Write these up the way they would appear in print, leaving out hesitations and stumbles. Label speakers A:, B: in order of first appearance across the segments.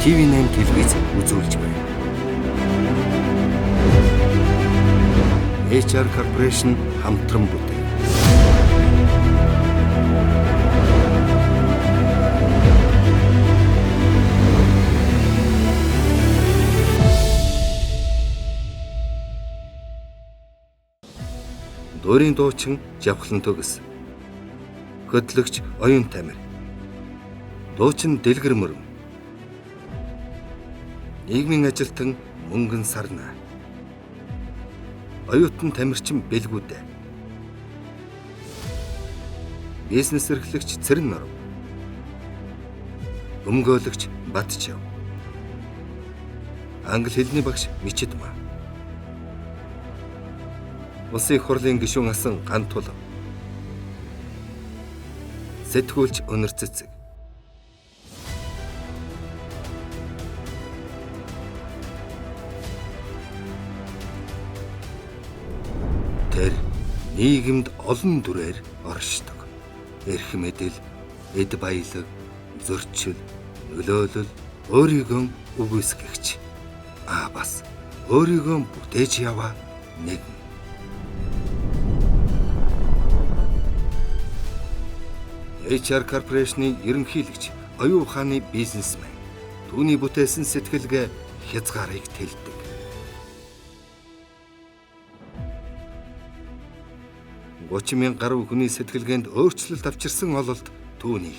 A: TV8 телевиз үзүүлж байна. HR Corporation хамтран бүтээн. Дуурийн дуучин Жавхлан төгс. Хөтлөгч Оюун Тамир. Дуучин Дэлгэр Мөрөн. Нийгмийн ажилтан Мөнгөн Сарна. Оюутан Тамирчин Бэлгүүдэ. Бизнес эрхлэгч Цэрэн Норов. Өмгөөлөгч Батчав. Англи хэлний багш Мичидмаа. Улсын их хурлын гишүүн асан Гантулав. Сэтгүүлч Өнөр Цэцэг. Тэр нийгэмд олон дүрээр оршдог. Эрх мэдэл, эд баялаг, зөрчил, нөлөөлөл, өөрийгөө үгүйсгэгч. Бас өөрийгөө бүтээж яваа нэгэн. HR Corporation-ы ерөнхийлөгч Оюун ухааны бизнесмен. Түүний бүтээсэн сэтгэлгээ хязгаарыг тэлдэг. $30,000 гаруй хүний сэтгэлгээнд өөрчлөлт авчирсан ололт түүнийг.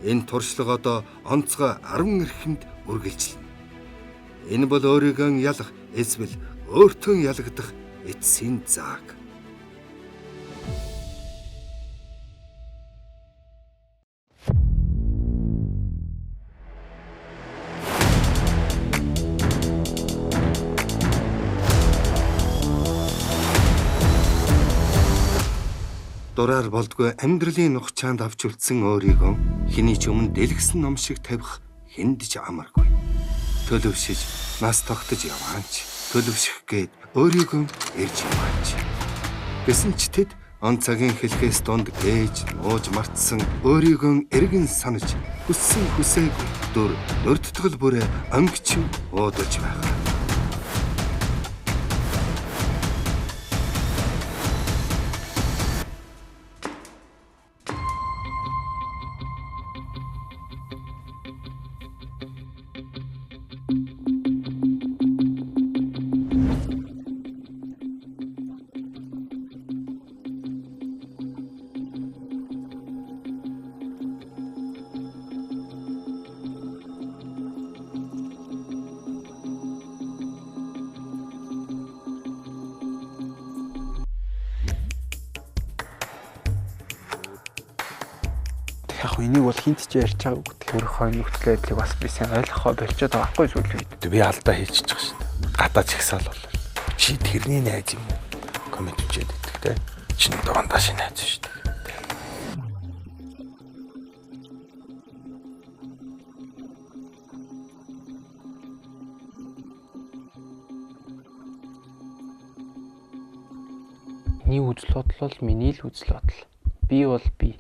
A: Энэ туршлага одоо онцгой 10 эрхэнд үргэлжилнэ. Энэ бол өөрийгөө ялах эсвэл өөртөө ялагдах эцсийн зааг. Дураар болдгоо амьдралын нухчаанд авч үлдсэн өөрийгөө хэний ч өмнө дэлгэсэн ном шиг тавих хэнд ч амаргүй. Төлөвшиж, нас тогтож яваач. Төлөвшөх гээд өөрийгөө ирж яваач. Гэсэн ч тэд он цагийн хэлхээс дунд ээж, нууж мартсан өөрийгөө эргэн санаж хүссэн хүсээгүй дүр нөрдтгөл бүрээ өнгөч уудалж байгаа.
B: Яг энийг бол хинт ч ярьж байгаагүй гэх өөр хойно нөхцөл байдлыг бас би сайн ойлгохоо болчиход байгаа байхгүй зүйл.
C: Би алдаа хийчихэж байгаа шүү дээ. Гадаа чагсаал бол. Чи тэрний найз юм уу? Коммент хийгээд идэх те. Чин доондаа шин найз шүү дээ.
B: Миний үзэл бодол бол миний л үзэл бодол. Би бол би.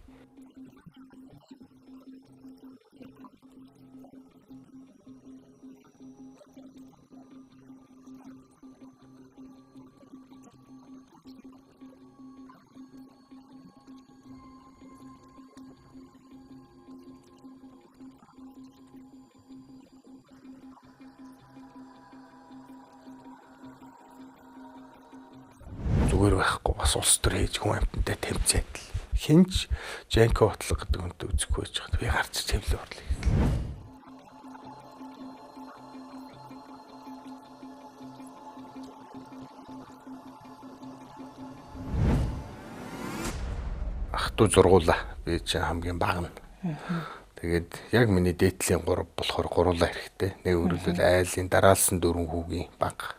C: Зүгээр байхгүй бас улс төр хийж хүн амьтантай тэмцээд л хинч Жанко ботлого гэдэг үнтэй үзэхгүй байж байгаа. Би гарч тэмлээ бодлоо. Ах トゥ зургуулаа. Би чи хамгийн бага нь. Тэгээд яг миний дээдлийн 3 болохоор гуруулаа хэрэгтэй. Нэг өрөлөл айлын дараалсан 4 хүүгийн баг.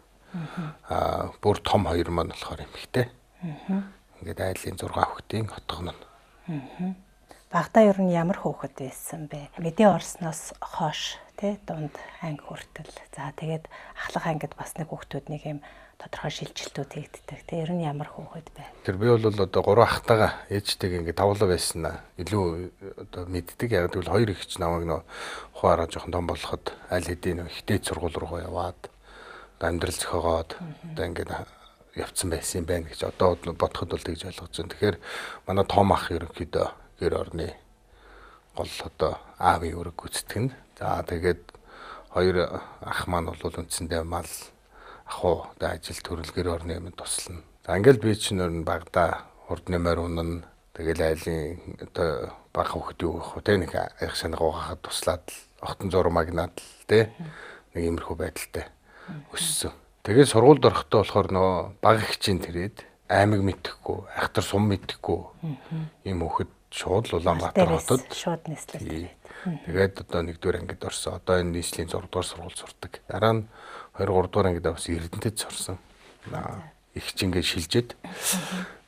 C: Бүр том 2 маань болохоор эмхтэй. Ингээд айлын 6 хүүхдийн отгон нь.
D: Багтаа ер нь ямар хөөхд байсан бэ? Мэдээ орсноос хойш тий дунд анги хүртэл. За тэгээд ахлах ангид бас нэг хүүхдүүд нэг юм тодорхой шилжилтүүд хийгддэг. Тэ ер нь ямар хүүхэд бай?
C: Тэр би бол одоо 3 ахтайгаа ээжтэйг ингээд тавлаа байсан илүү одоо мэддэг. Яг тэгвэл 2 ихч намайг нөө ухаараа жоохон том болоход аль хэдийн ихтэй сургууль руу яваад одоо амьдрал зохиогоод одоо ингээд явцсан байсан юм байна гэж одоо бодоход бол тэгж ойлгож байна. Тэгэхээр манай том ах ерөнхийдөө гэр орны гол одоо аавын үүрэг гүйцэтгэн. За тэгээд 2 ах маань бол үндсэндээ мал ахуу одоо ажил төрөл гэр орны юмд туслана. За ингээл би чинь нөр багада урд нэмэр унана. Тэгэл айлын одоо баг хөвгт юу гэх вэ? Тэ нэг их санаагаа туслаад огтон зураг магнаад л тэ нэг иймэрхүү байдалтай өссөн. Тэгээд сургуульд орохдоо болохоор нөө баг ихчийн тэрээд аймаг мэдхгүй, айхтар сум мэдхгүй ийм хөхд шууд Улаанбаатар хотод
D: шууд нийслэл.
C: тэгээд одоо 1-р ангид орсон. Одоо энэ нийслэлийн 6-р сургууль сурдаг. Дараа нь 2-3-р ангид бас Эрдэнэтэд сурсан. Их ч ингээд шилжээд.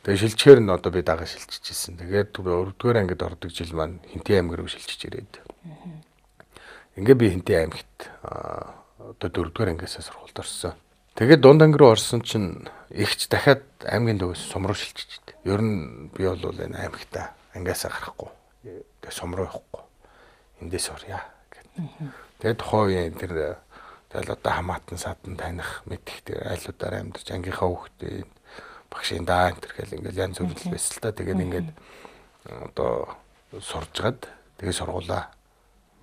C: Тэгээд шилжчихээр нь одоо би дагаа шилжчихсэн. Тэгээд 4-р ангид ордог жил маань Хинтээ аймаг руу шилжиж ирээд. Ингээд би Хинтээ аймагт одоо 4-р ангиасаа сургуульд орсон. Тэгээд дунд анги руу орсон чинь ихч дахиад аймгийн дөвөөс сум руу шилжиж идэв. Ер нь би бол энэ аймагтаа ангиасаа гарахгүй. Тэгээд сум руу явахгүй. Эндээс оръя гэдэг. Тэгээд тухайн тэр тэгэл одоо хамаатан садан таних мэдих тэр айлуудаар амьдарч ангийнхаа хүүхдээ багшийн даа энэ төр гэл ингээл янз бүр л байсан л та. Тэгээд ингээд одоо суржгаад тэгээд сургуулаа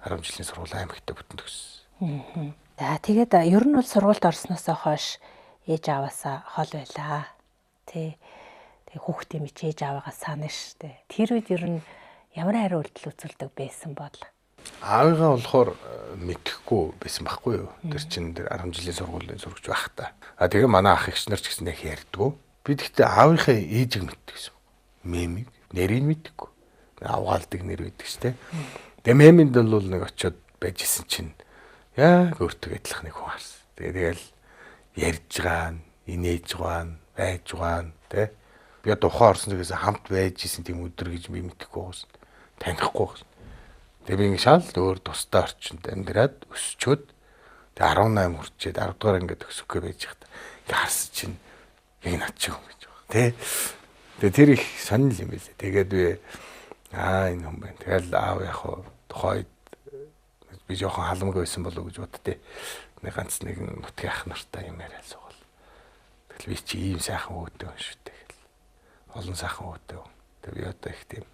C: 10 жилийн сургуулаа аймагтаа бүтэн төгссөн.
D: За тэгээд ер нь бол сургуульд орсноос хойш ээж аваасаа хол байлаа. Тэ. Тэг хүүхдээ мэд ээж аваагаа санаа штэ. Тэр үед ер нь ямар хариу үйлдэл үзүүлдэг байсан бол?
C: Аавыгаа болохоор мэдхгүй байсан байхгүй юу? Тэр чинь тэр 10 жилийн сургуулийн сурагч байх та. Тэгээ манай ах эгч нар ч гэсэн их ярьдгүй. Би тэгтээ аавынхаа ээжийг мэддэг гэсэн. Мемиг нэрийг мэдхгүй. Авгаалдаг нэр байдаг штэ. Тэгээ меминд бол нэг очиод байжсэн чинь яг өөртөө адилхан нэг хүн харсан. Тэгэл ярьж байгаа, инээж байгаа, байж байгаа тэ. Би одоо ухаан орсон цагаас хамт байж исэн тийм өдөр гэж би мэдэхгүй байсан. Танихгүй байсан. Тэгээ би ингэ шал өөр тустай орчинд амьдраад өсчөөд тэгээ 18 хүрчээд 10 дугаар ингээд өсөхгүй байж хата. Ингээ харсан чинь яг над шиг юм гэж байна. Тэ. Тэгээ тэр их сонир юм байлээ. Тэгээд би энэ хүн байна. Тэгэл аав яг тухайд би жоохон халамг байсан болов уу гэж боддتي. Нэг ганц нэгэн нутгийн ах нартай юм яриад сугал. Тэгэл би чи ийм сайхан өөдөө юм шүү дээ. Олон сайхан өөдөө. Тэгээ би одоо их тийм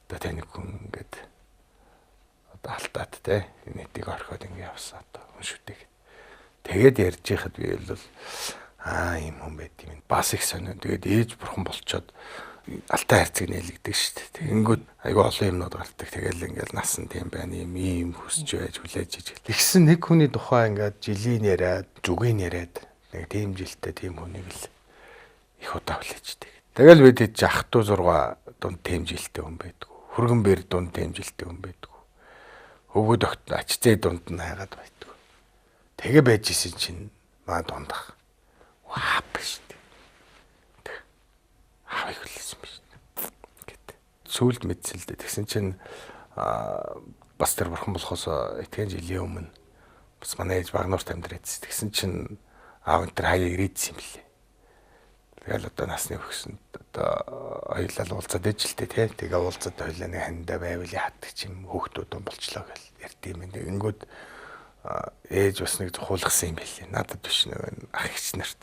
C: одоо таних хүн ингээд одоо алтаад те нэтийг орхиод ингээд явсан одоо хүн шүү дээ. Тэгээд ярьж байхад би бол ийм хүн байт юм. Бас их сонио. Тэгээд ээж бурхан болчоод алтай хайрцаг нээлгдэг шүү дээ. Тэгэнгүүт айгүй олон юмнууд гардаг. Тэгэл ингээл насан тийм байна. Ийм хүсэж байж хүлээж иж. Тэгсэн нэг хүний тухай ингээд жилийн яриад, зүгийн яриад нэг тийм жилтэй тийм хүнийг л их удаа хүлээждэг. Тэгэл бид хэд ах トゥ 6 дунд тийм жилтэй хүн байдгүй. Хөргөн бэр дунд тийм жилтэй хүн байдгүй. Өвгөд огт ачцээ дунд нь хайгаад байдгүй. Тэгээ байж исэн чинь маа дундах. Ваа биш. Хавыг хүлээсэн биш гэт. Сүүлд мэдсэн л дээ. Тэгсэн чинь бас тэр бурхан болохоос итгэн жилийн өмнө бас манай ээж Багнуурт амьдраад. Тэгсэн чинь аав энэ хаяа ирээдсэн юм лээ. Тэгэл одоо насны өгсөн одоо хоёулаа уулзаад ээжилтэй тий. Тэгээ уулзаад хоёулаа нэг хандаа байвал яадаг юм хөөхтүүд юм болчлоо гэл ярьд юм. Ингэнгүүт ээж бас нэг зохиулгасан юм байлээ. Надад биш нэг ах эгч нарт.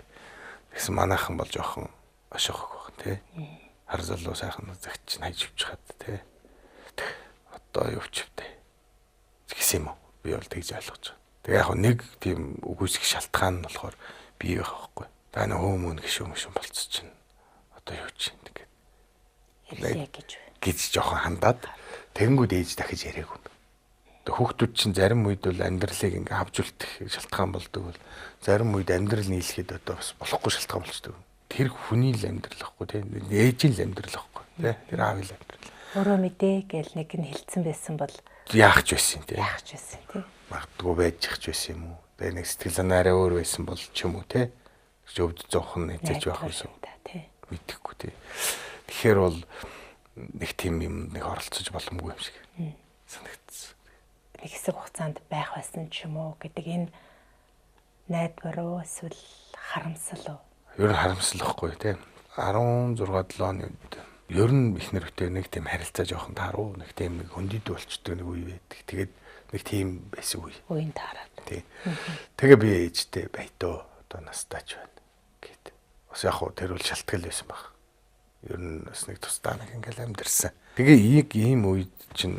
C: Тэгсэн манайхан бол жоохон ошоохог баг тий. Хар залуу сайхан загч чинь хайж өвч хаад тий. Одоо юу вчвтэй. Тэгсэн юм уу? Би бол тэгж ойлгож байгаа. Тэгээ яг нэг тийм үгүйсэх шалтгаан нь болохоор бий байх байхгүй. Та нэг хүмүүн гişүүн болцсон чинь одоо юу ч юм тэгээд
D: Ярьсаа
C: гэж жоохон хандаад тэгэнгүүт ээж дахиж яриаг юм. Одоо хүүхдүүд чинь зарим үед бол амьдралыг ингээ авч үлдэх шалтгаан болдог бол зарим үед амьдрал нийлэхэд одоо бас болохгүй шалтгаан болчдөг. Тэр хүний л амьдрал واخгүй тийм ээжийн л амьдрал واخгүй тийм тэр аавын л амьдрал.
D: Өөрөө мэдээ гэл нэг нь хэлсэн байсан бол
C: яах ч байсан тийм.
D: яах ч байсан тийм.
C: Магадгүй байж чих ч байсан юм уу. Тэгээ нэг сэтгэл санаараа өөр байсан бол ч юм уу тийм. Өвд зоохон нэзэж байх байсан
D: тий.
C: Мэдхгүй тий. Тэгэхээр бол нэг тийм юм нэг оролцож боломгүй юм шиг санагдсан.
D: Нэг хэсэг хугацаанд байх байсан ч юм уу гэдэг энэ найдвар уу эсвэл харамсал уу?
C: Ер нь харамслахгүй тийм. 16-7 оны үед ер нь их нэрвтэй нэг тийм харилцаа жоохон тааруу, нэг тийм нэг хөндөд болчтой нэг үе байдаг. Тэгээд нэг тийм байсан үе.
D: Үеийн таараад.
C: Тийм. Тэгээ би ээжтэй байтоо одоо настаач байна гэд. Бас яг хуу тэр бол шалтгаал байсан баг. Ер нь бас нэг тусдаа нэг ингээл амьдэрсэн. Тэгээ ийм үед чинь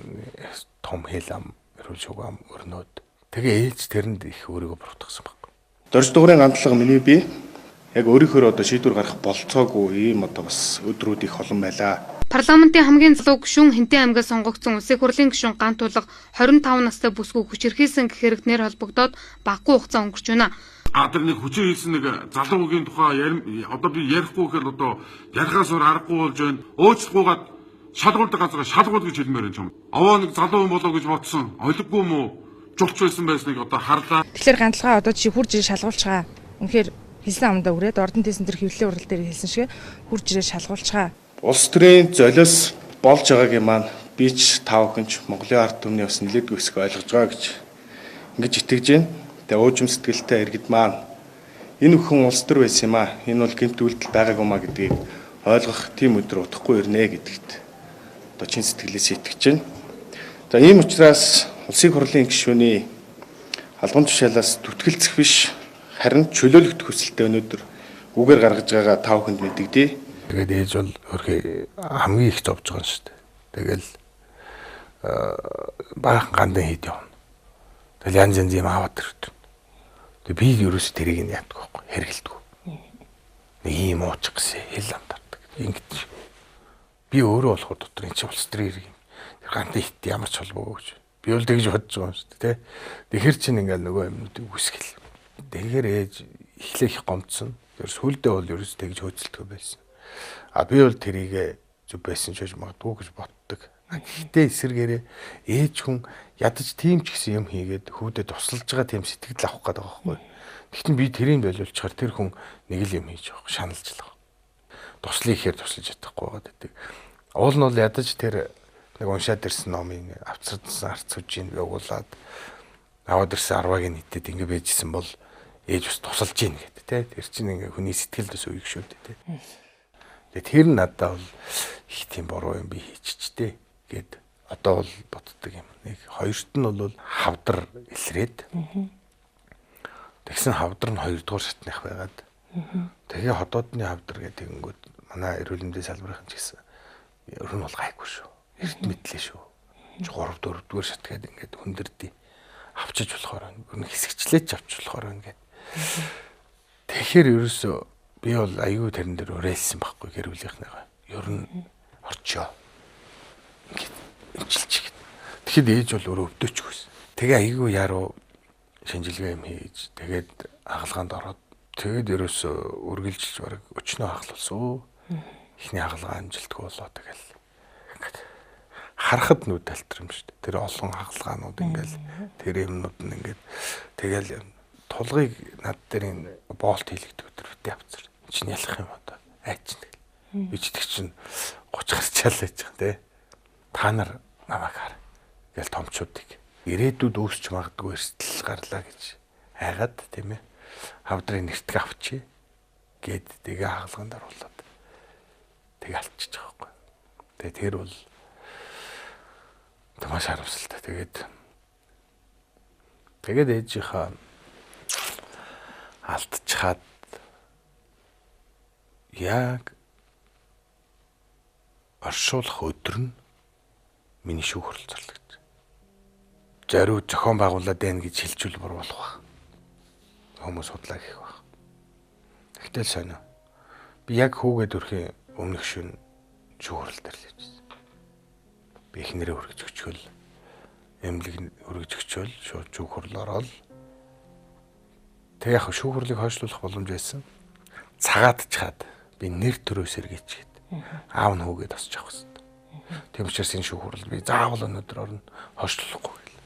C: том хэл ам, эрүүл шугам ам өрнөд. Тэгээ ээж тэрэнд их өөрийгөө буруутгасан баг.
E: Дорж дугрын гандлага миний бие яг өөрийнхөө одоо шийдвэр гаргах болцоогүй ийм одоо бас өдрүүд их олон байлаа.
F: Парламентын хамгийн залуу гишүүн Хэнтэн аймгаас сонгогдсон Улсын хурлын гишүүн Гант Тулга 25 настай бүсгүй хүчирхийлсэн гэх хэрэгтнэр холбогдоод баггүй хугацаа өнгөрч байна.
G: Тэр нэг хүчээр хийсэн нэг залуу үгийн тухай одоо би ярихгүй гэхээр одоо ярихаас өөр аргагүй болж байна. Өөчлөхгүйгээд шалгуулдаг газар шалгуул гэж хэлмээр юм. Аваа нэг залуу хүн болоо гэж бодсон. Ойлгохгүй юм уу? Жуулч байсан байсныг одоо харлаа.
H: Тэгэхээр гандлага одоо чи хурж ирээ шалгуулчгаа. Үнэхээр хэлсэн амдаа үрээд ордон тээсэн тэр хөвлөлийн урал дээр хэлсэн шиг хурж ирээ шалгуулчгаа.
E: Улс төрийн золиос болж байгаагийн маань би ч тав хүнч Монголын ард түмний бас нэлээдгүй хэсэг ойлгож байгаа гэж ингэж итгэж байна. Тэгээ уужим сэтгэлтэй иргэд маань энэ бүхэн улс төр байсан юм аа. Энэ бол гэмт үйлдэл байгаагүй маа гэдгийг ойлгох тийм өдөр утахгүй ирнэ гэдэгт одоо чин сэтгэлээс итгэж байна. За ийм учраас Улсын хурлын гишүүний албан тушаалаас түтгэлцэх биш харин чөлөөлөх хүсэлтэй өнөөдөр үгээр гаргаж байгаа тав хүнд мэдэгдээ.
C: Тэгээд ээж бол өөрхий хамгийн их зовж байгаа юм шүү дээ. Тэгэл баахан гандан хийд явна. Тэгэл янз янз юм аваад ирдэг. Тэгээд би ерөөс тэрийг нь яадаг байхгүй хэрэгэлдэг. Нэг юм уучих гэсэн хэл амтардаг. Ингэж би өөрөө болохоор дотор энэ чи улс төрийн иргэн. Тэр гандан хит ямар ч холбоогүй гэж. Би бол тэгж бодож байгаа юм шүү дээ. Тэгэхэр чинь ингээл нөгөө юмнуудыг үсгэл. Тэгэхээр ээж эхлэх их гомдсон. Ерөөс хөлдөө бол ерөөс тэгж хөөцөлтгөө байсан. Би бол тэрийг зүв байсан ч гэж магадгүй гэж боддог. Гэхдээ эсэргээрээ ээж хүн ядаж тийм ч гэсэн юм хийгээд хүүдэд тусалж байгаа тийм сэтгэл авах гэдэг байгаа байхгүй. Гэхдээ би тэрийг боловчхаар тэр хүн нэг л юм хийж байгаа шаналж л байгаа. Туслах ихээр туслаж чадахгүй байгаа гэдэг. Уул нь бол ядаж тэр нэг уншаад ирсэн номын авцардсан арц сүжийг явуулаад аваад ирсэн 10-ыг нийтэд ингэ байжсэн бол ээж бас тусалж гин гэдэг тий. Тэр чинь ингээ хүний сэтгэлд ус үеиг шүү дээ тий. Тэгээ тэр надад бол их тийм буруу юм би хийчихтэй гэд одоо бол боддог юм. Нэг хоёрт нь бол хавдар илрээд. Тэгсэн хавдар нь 2 дугаар шатных байгаад. Тэгээ ходоодны хавдар гэдэг тэгэнгүүт манай эрүүл мэндийн салбарын ч гэсэн ер нь бол гайгүй шүү. Эрт мэдлээ шүү. 3 4 дугаар шат гэдэг ингээд хүндэрдий. Авчиж болохоор ер нь хэсэгчлээч авч болохоор ингээд. Тэгэхээр ерөөсөө би бол аюу тэрэн дээр өрөөлсөн байхгүй гэр бүлийнхнийгаа. Ер нь орчоо. Ингээд эмчилж. Тэгэхэд ээж бол өөрөө өвдөчгүйсэн. Тэгээ аюу яруу шинжилгээ юм хийж тэгээд хагалгаанд ороод тэгээд ерөөсөө үргэлжилж бараг өчнөө хагалсан. Эхний хагалгаа амжилтгүй болоо тэгэл ингээд харахад нүд талтар юм шүү дээ. Тэр олон хагалгаанууд ингээл тэр юмнууд нь ингээд тэгэл тулгыг над дээр энэ боолт хийлэгдэх өдөр битээ авцар. Чинь ялах юм одоо айч тэгэл. Ичдэг чинь 30 гарчаал байж байгаа тий. Та нар намайг хар. Гэл томчуудыг ирээдүйд үүсч магадгүй эрсдэл гарлаа гэж айгаад тийм ээ. Хавдрын нэртгэ авчи гэд тэгээ хагалгаанд оруулаад тэгээ алчиж байгаа байхгүй. Тэгээ тэр бол маш харамсалтай. Тэгээд ээжийнхаа алдчихад яг оршуулах өдөр нь миний шүүх хурал зарлагдав. Жаруу зохион байгуулаад байна гэж хэлжүүл бур болох баг. Хүмүүс судлаа гэх баг. Тэгтэл сонио. Би яг хүүгээд өрхийн өмнөх шөнө шүүх хурал дээр л явжсэн. Би эхнэрээ өргөж өчгөл эмнэлэг өргөж өчгөл шууд шүүх хурал ороод тэг яг шүүх хурлыг хойшлуулах боломж байсан. Цагаатчаад би нэр төрөө сэргээч гээд аав нь хүүгээд тосч авах хэрэгтэй. Тийм учраас энэ шүүх хурал би заавал өнөөдөр орно хойшлуулахгүй гэл.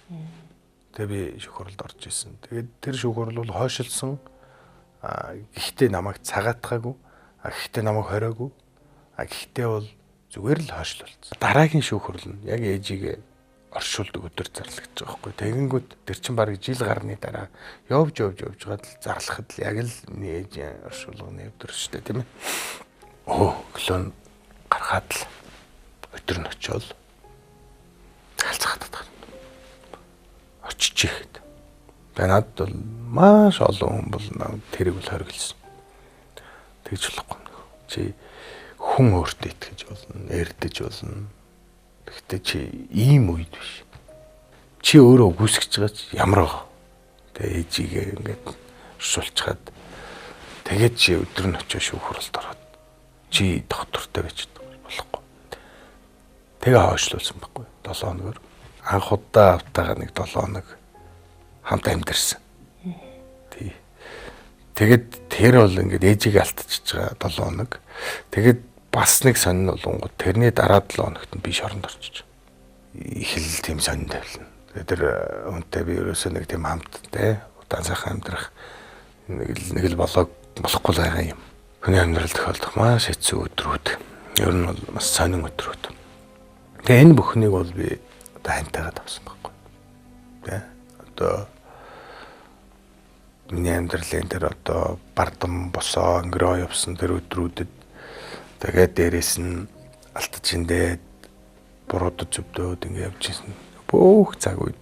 C: Тэгээ би шүүх хуралд орж исэн. Тэгээд тэр шүүх хурал бол хойшилсан. Гэхдээ намайг цагаатгаагүй. Гэхдээ намайг хориогүй. Гэхдээ бол зүгээр л хойшлуулсан. Дараагийн шүүх хурал нь яг ээжигээ оршуулдаг өдөр зарлагдаж байгаа байхгүй. Тэгэнгүүт тэр чин бараг жил гарны дараа явж гад зарлахад л яг л миний ээжийн оршуулгын өдөр шүү дээ тийм ээ. Өглөө гаргаад л өдөр нь очиод галзахтаад очиж ихэд. Танад бол маш олон хүн бол тэрийг л хориглосон. Тэгж болохгүй. Чи хүн өөртөө итгэж болно, эрдэж болно. Гэхдээ чи ийм үед биш. Чи өөрөө үгүйсгэж байгаа чи ямар байгаа. Тэгээ ээжигээ ингээд шулчаад тэгээд чи өдөр нь очиж шүүх хуралд ороод чи доктортой байж болохгүй. Тэгээ хойшлуулсан байхгүй 7 хоногор. Анх удаа автагаа нэг 7 хоног хамт амьдэрсэн. Тэгээд тэр бол ингээд ээжигээ алдчихж байгаа 7 хоног. Тэгээд бас нэг сонин болонгууд тэрний дараа 7 хоногт нь би шоронд орчиж. Их л тийм сонин тавилна. Тэр үнтэй би ерөөсөө нэг тийм хамттай удаан сайхан амьдрах нэг л болохгүй байгаа юм. Хүний амьдрал тохиолдох маш хэцүү өдрүүд. Ер нь бол бас сонин өдрүүд. Тэгээ энэ бүхнийг бол би одоо хантайгаад авсан байхгүй. Тэ? Одоо миний амьдралын дээр одоо бардам босоо өнгөрөө явсан тэр өдрүүдэд тэгээд дээрэс нь алтж индээд буруудад зөвдөөд ингэ явж ирсэн. Бүх цаг үед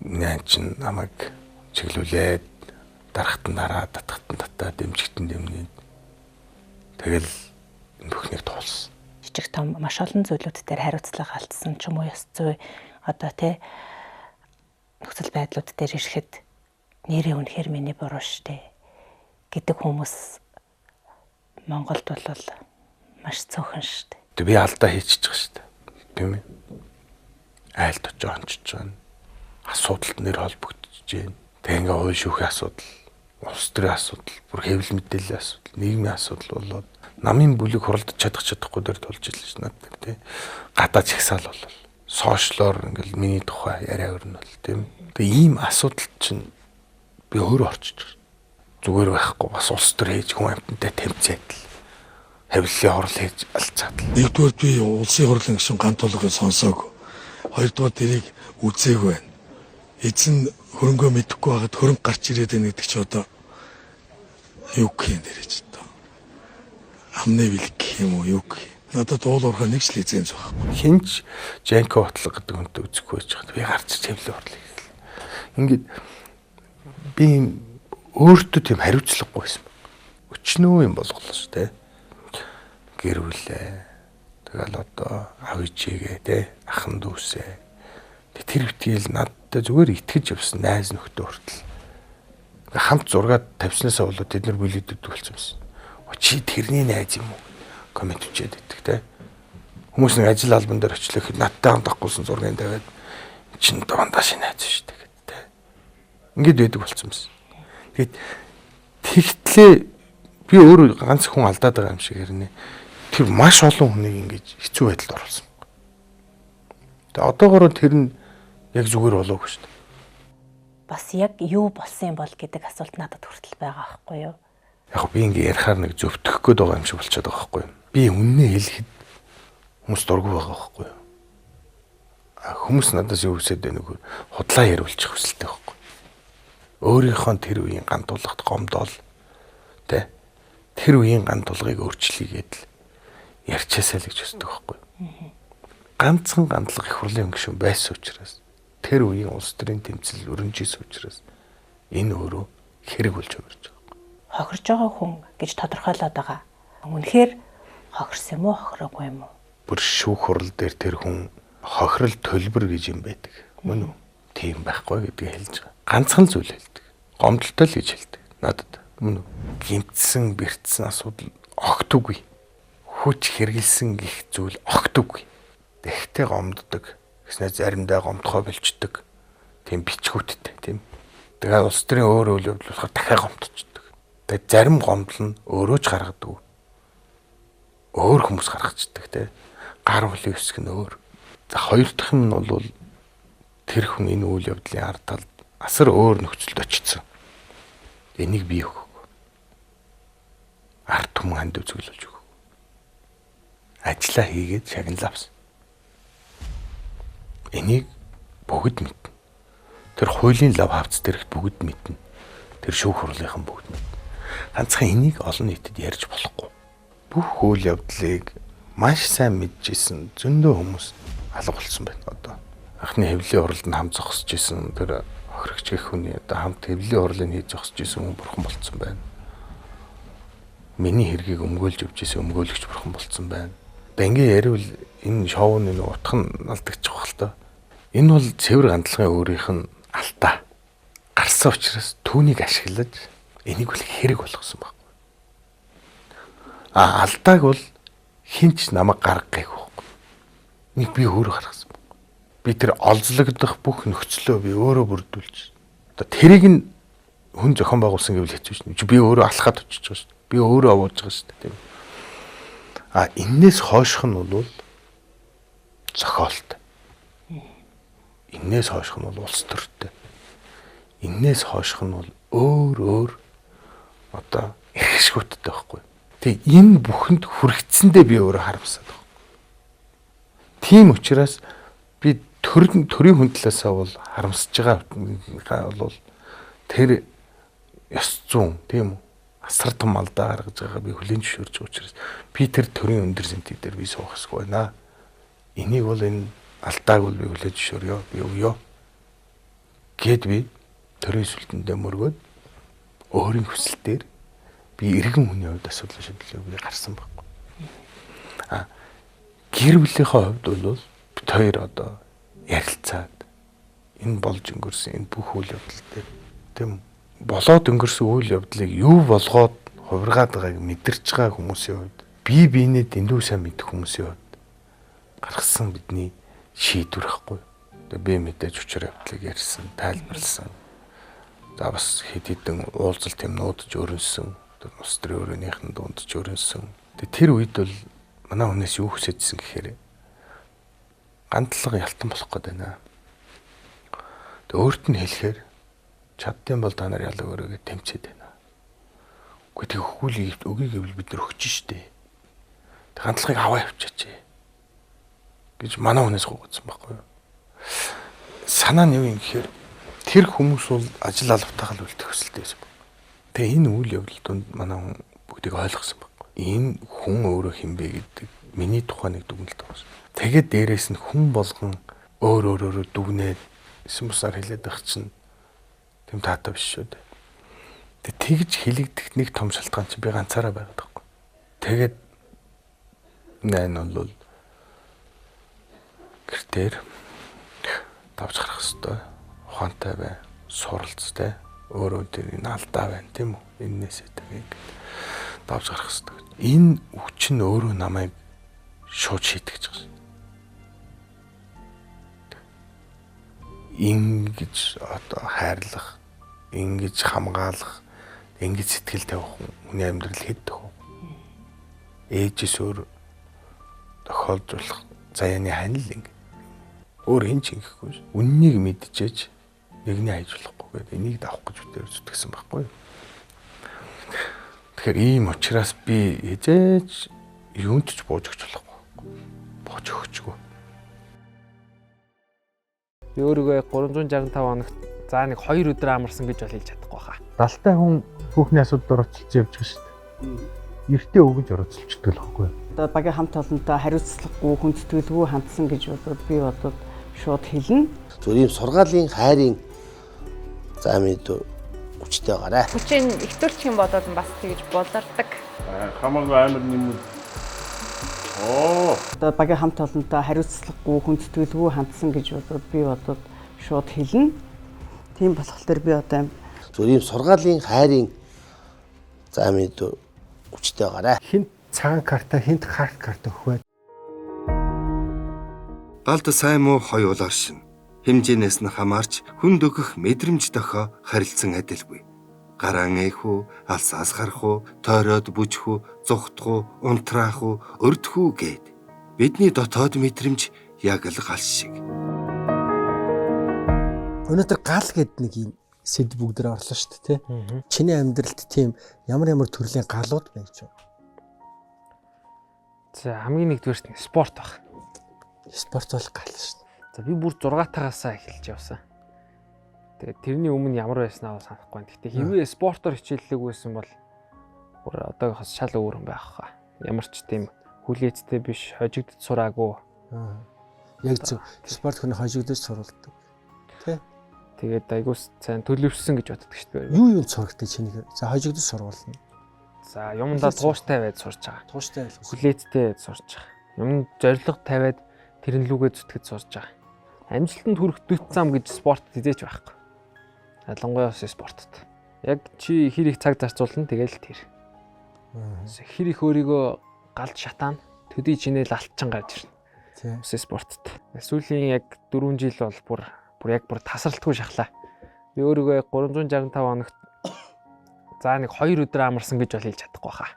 C: нэн чин намайг чиглүүлээд дарахтан дараа татахтан татаа дэмжигтэн дэмнээд тэгэл энэ бүхнийг туулсан.
D: Жижиг том маш олон зүйлүүд дээр хариуцлага алдсан ч юм уу ёс зүй одоо тэ нөхцөл байдлууд дээр ирэхэд нэрээ үнэхээр миний буруу штэ гэдэг хүмүүс Монголд бол маш цөөхөн штэ.
C: Би алдаа хийчихэж байгаа штэ. Тийм ээ. Айлт очиж онцож байна. Асуудалд нэр холбогдож байна. Тэгээ ингээ уул шүүхийн асуудал, улс төрийн асуудал, бүр хэвлэл мэдээллийн асуудал, нийгмийн асуудал болоод намын бүлэг хуралдаж чадахгүй дээр тулж илж шнаад тий. Гадаад чагсаал болол. Сошиалор ингээл миний тухай яриа өрнөл тийм. Тэгээ ийм асуудал чинь би өөрөө орчиж байгаа. Зүгээр байхгүй бас улс төр хийж хүн амьтантай тэмцээд л хэвлэлийн хурал хийж алцаад л.
I: Нэгдүгээр би улсын хурлын гишүүн ганц тулгыг сонсоог. Хоёрдугаар тэрийг үзээгүй байна. Эзэн хөрөнгөө мэдэхгүй байгаад хөрөнгө гарч ирээд байна гэдэг чи одоо юу гэх юм дэрэж одоо. Амны бэлэг гэх юм уу юу гэх. Надад уул уурхай нэг ч л эзэн зөх.
C: Хинч Жанко ботлого гэдэг хүнтэй үзэхгүй байж байгаа. Би гарч хэвлэлийн хурлыг хэлсэн. Ингээд би өөртөө тийм хариуцлагагүй байсан. Өчнөө юм болголоо шүү дээ. Гэрүүлээ. Тэгэл одоо аав ээжигээ те ахан дүүсээ. Тэр битгийл надтай зүгээр итгэж явсан найз нөхдөд хүртэл. Хамт зургаад тавьснасаа болоод тэд нар бүлэдэд болсон юмсан. Чи тэрний найз юм уу? Коммент өчээд идэх те. Хүмүүс нэг ажил албан дээр очлоо гэхэд надтай хамт авахгүйсэн зургийг тавиад чин дандаа шинэ найз шүү дээ гэдэг те. Ингээд байдаг болсон юмсан. Тэгээд тэгтлээ би өөрөө ганц хүн алдаад байгаа юм шиг хэрнээ. Тэр маш олон хүнийг ингэж хэцүү байдалд оруулсан. Тэгээ одоогоор тэр нь яг зүгээр болоогүй шүү дээ.
D: Бас яг юу болсон юм бол гэдэг асуулт надад хүртэл байгаа байхгүй юу?
C: Яг би ингэ ярихаар нэг зөвтгөх гээд байгаа юм шиг болчиход байгаа байхгүй юу? Би үннээ хэлэхэд хүмүүс дургу байгаа байхгүй юу? Хүмүүс надаас юу хүсэж байна вэ? Худлаа яриулчих хүсэлтэй байхгүй юу? Өөрийнхөө тэр үеийн ган тулгад гомдоол тэ тэр үеийн ган тулгыг өөрчлөгээд л ярьчаасаа л гэж хүсдэг байхгүй юу? Ганцхан гандлага их хурлын гишүүн байсан учраас тэр үеийн улс төрийн тэмцэл өрнжсэн учраас энэ өөрөө хэрэг болж өгч байгаа.
D: Хохирж байгаа хүн гэж тодорхойлоод байгаа. Үнэхээр хохирсон юм уу, хохироогүй юм уу?
C: Бүр шүүх хурал дээр тэр хүн хохирол төлбөр гэж юм байдаг. Мөн үү? Тийм байхгүй гэдгийг хэлж байгаа. Ганцхан зүйл хэлдэг. Гомдолтой л гэж хэлдэг. Надад мөн үү? Гинтсэн, бэртсэн асуудал огтугүй. Хүч хэргэлсэн гих зүйл огтугүй. Тэгтээ гомддог. Гэснээр заримдаа гомдохоо болчдөг. Тийм бичгүүттэй тийм. Тэгээ улс төрийн өөр үйл явдал болохоор дахиад гомдчихдог. Тэгээ зарим гомдол нь өөрөө ч гаргадаг. Өөр хүмүүс гаргацдаг тийм. Гар бүлийн хэсэг нь өөр. За хоёр дахь нь бол тэр хүн энэ үйл явдлын ард талд асар өөр нөхцөлд очсон. Энийг би өгөхгүй. Ард түмэн ханд үзүүлж өгөхгүй. Ажлаа хийгээд шагналаа авсан. Энийг бүгд мэднэ. Тэр хуулийн лав хавц дээрх бүгд мэднэ. Тэр шүүх хурлынхан бүгд мэднэ. Ганцхан энийг олон нийтэд ярьж болохгүй. Бүх үйл явдлыг маш сайн мэдчихсэн зөндөө хүмүүс алга болсон байна одоо. Анхны хэвлэлийн уралд нь хамт зогсож исэн тэр хохирогч гэх хүний одоо хамт хэвлэлийн урлыг хийж зогсож исэн хүн бурхан болцсон байна. Миний хэргийг өмгөөлж өгч исэн өмгөөлөгч бурхан болцсон байна. Ингээ яривал энэ шоуны утга нь алдагдчих واخ л доо. Энэ бол цэвэр ганцлагын өөрийнх нь алдаа. Гарсан учраас түүнийг ашиглаж энийг бол хэрэг болгосон баг. Алдааг бол хинч намайг гаргахыг байхгүй. Нэг би өөрөө гаргасан баг. Би тэр олзлогдох бүх нөхцлөө би өөрөө бүрдүүлж. Одоо тэрийг нь хүн зохион байгуулсан гэвэл хэцүү шнэ. Би өөрөө алхаад очиж байгаа шүү дээ. Би өөрөө овоож байгаа шүү дээ. Тийм. Эннээс хойших нь бол зохиолт. Эннээс хойших нь бол улс төртэй. Эннээс хойших нь бол өөр одоо их шгүттэй байхгүй. Тэг энэ бүхэнд хүрэгцэндээ би өөрөө харамсаад байна. Тийм учраас би төрийн хүн талаасаа бол харамсаж байгаа бол тэр ёс зүйн тийм үү асар том алдаа гаргаж байгаа би хүлээн зөвшөөрж байгаа учраас би тэр төрийн өндөр сэнтиг дээр би суухсгүй байна. Энийг бол энэ алдааг бол би хүлээн зөвшөөрё. Би өгё. Гэт би төрийн сүлдэндээ мөргөөд өөрийн хүсэлтээр би иргэн хүний хувьд асуудал шийдлээ би гарсан байхгүй. Гэр бүлийнхээ хувьд бол бид хоёр одоо ярилцаад энэ болж өнгөрсөн энэ бүх үйл явдал дээр тийм болоод өнгөрсөн үйл явдлыг юу болгоод хувиргаад байгааг мэдэрч байгаа хүмүүсийн хувьд биенээ дэндүү сайн мэдэх хүмүүсийн хувьд гаргасан бидний шийдвэр байхгүй. Тэгээ би мэдээж учир явдлыг ярьсан, тайлбарласан. За бас хэд хэдэн уулзалт юм нуудаж өрнсөн. Улс төрийн өрөөнийхэн дунд ч өрнсөн. Тэгээ тэр үед бол манай хүнээс юу хүсэжсэн гэхээр гандлага ялтан болох гээд байна. Тэгээ өөрт нь хэлэхээр чаддсан бол та нар ялаг өрөөгээ тэмцээд байна. Гэхдээ тэг хөхүүлийг өгье гэвэл бид нар өгч штэ. Тэг ганцлагыг аваа явчаач гэж манай хүнээс гуйсан байхгүй юу. Санаа нь юу юм гэхээр тэр хүмүүс бол ажил албатайгаар үлдэх хүсэлтэй байсан. Тэгээ энэ үйл явдал донд манай хүн бүгдийг ойлгосон байхгүй. Энэ хүн өөрөө хинбэ гэдэг миний тухайн нэг дүгнэлт байгаа шүү. Тэгээд дээрэс нь хүн болгон өөрөөрөө дүгнээд эсэм бусаар хэлээд байх чинь тэм таатай биш шүү дээ. Тэгээд тэгж хэлэгдэх нэг том шалтгаан чинь би ганцаараа байгаад байхгүй. Тэгээд энэ бол гэртээр давж гарах хэвээр ухаантай бай, суралцтай, өөрөө тэр энэ алдаа байна тийм үү? Эннээсээ тэгээд давж гарах хэвээр. Энэ хүч нь өөрөө намайг шууд шийтгэж байгаа. Ингэж одоо хайрлах, ингэж хамгаалах, ингэж сэтгэл тавих хүний амьдрал хэддэг вэ? Ээжээс өөр тохиолдуулах заяаны хань л ингэ. Өөр хин ч ингэхгүй. Үннийг мэдчихэж нэгний хайж болохгүй гэдэг энийг давах гэж үтээр зүтгэсэн байхгүй юу? Тэгэхээр ийм учраас би ээжээж юунд ч бууж өгч болохгүй. Бууж өгчгүй.
B: Би өөрийгөө 365 хоногт за нэг 2 өдөр амарсан гэж бол хэлж чадахгүй хаа.
C: Далтай хүн хүүхний асуудал оролцож явж байгаа шүү дээ. Эртээ өгөж оролцолчдөг л байхгүй юу?
J: Одоо багийн хамт олонтой хариуцлагагүй, хүндэтгэлгүй хандсан гэж бодоод би бодоод шууд хэлнэ.
K: Зүгээр юм сургаалын хайрын замд хүчтэй гараа.
L: Хүчин ихтөрч юм бодоод бас тэгж болордог.
G: Хамаагүй амар юм.
J: Одоо багийн хамт олонтой хариуцлагагүй, хүндэтгэлгүй хандсан гэж бодоод би бодоод шууд хэлнэ. Тийм болохоор би одоо
K: зүгээр юм сургаалын хайрын замд хүчтэй гараа.
M: Хинт цагаан карта, хинт харт карта өгвэ.
A: Балд сайн муу хоёулаар шин. Хэмжээнээс нь хамаарч хүнд өгөх мэдрэмж дохио харилцан адилгүй. Гараан эйхүү, алсаас харахуу, тойроод бүжхүү, зүхтхүү, унтраахуу, өрдөхүү гээд бидний дотоод мэдрэмж яг л гал шиг.
M: Өнөөдөр гал гэд нэг юм сэд бүгдээр орлоо шүү дээ, тий. Чиний амьдралд тийм ямар төрлийн галууд байж байна?
B: За хамгийн нэгдүгээр нь спорт баг.
M: Спорт бол гал шүү дээ.
N: За би бүр 6-таагаасаа эхэлж явсан. Тэгээд тэрний өмнө ямар байснаа санахгүй байна. Гэхдээ хэрвээ спортоор хичээллэг байсан бол бүр одоогоос шал өөр юм байх хаа. Ямар ч тийм хүлээцтэй биш, хожигдд сураагүй.
M: Яг зөв спорт хүн хожигдож суралдаг. Тэ?
N: Тэгээд айгуус сайн төлөвшсөн гэж боддог шүү дээ.
M: Юу сурагтай чиний? За хожигдож сургуулна.
N: За юмдаа тууштай байж сурч байгаа.
M: Тууштай байх.
N: Хүлээцтэй байж сурч байгаа. Юм зориг тавиад тэрэн лүгээ зүтгэж сурч байгаа. Амжилтанд хүрэх дэвт зам гэж спорт хизээч байхгүй. Ялангуяа спортод. Яг чи хэр их цаг зарцуулна тэгэл тэр. Хэр их өөрийгөө галд шатаана төдий чинээл алтчин гарч ирнэ. Тийм. Спортод. Сүүлийн яг 4 жил бол бүр тасралтгүй шахлаа. Би өөрийгөө 365 хоногт за нэг 2 өдөр амарсан гэж бол хэлж чадахгүй хаа.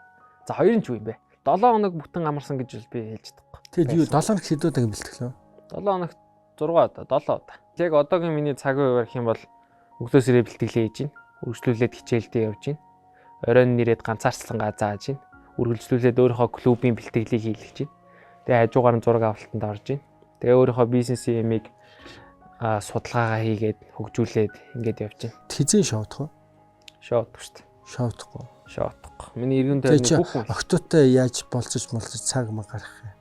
N: За 2 нь ч юу юм бэ? 7 хоног бүтэн амарсан гэж бол би хэлж чадахгүй.
M: Тэгэд юу 7 хоног хэдүү удаа бэлтгэлөө?
N: 7 хоногт 6 удаа, 7 удаа. Яг одоогийн миний цаг үе ярих юм бол өглөөс ирээ бэлтгэлээ хийж гин, үргэлжлүүлээд хичээлдээ явж гин. Оройн нэрээд ганцаарцлангаа зааж гин. Үргэлжлүүлээд өөрийнхөө клубын бэлтгэлийг хийлгэж гин. Тэгээ хажуугаар нь зураг авалтанд орж гин. Тэгээ өөрийнхөө бизнесийн ямиг судалгаагаа хийгээд хөгжүүлээд ингээд явж гин.
M: Хизээ шоудах уу?
N: Шоудах шүү дээ.
M: Шоудахгүй.
N: Шоудахгүй. Миний эргэн тойрны бүх хүн
M: октоотой яаж болцож цаг маг гарах юм.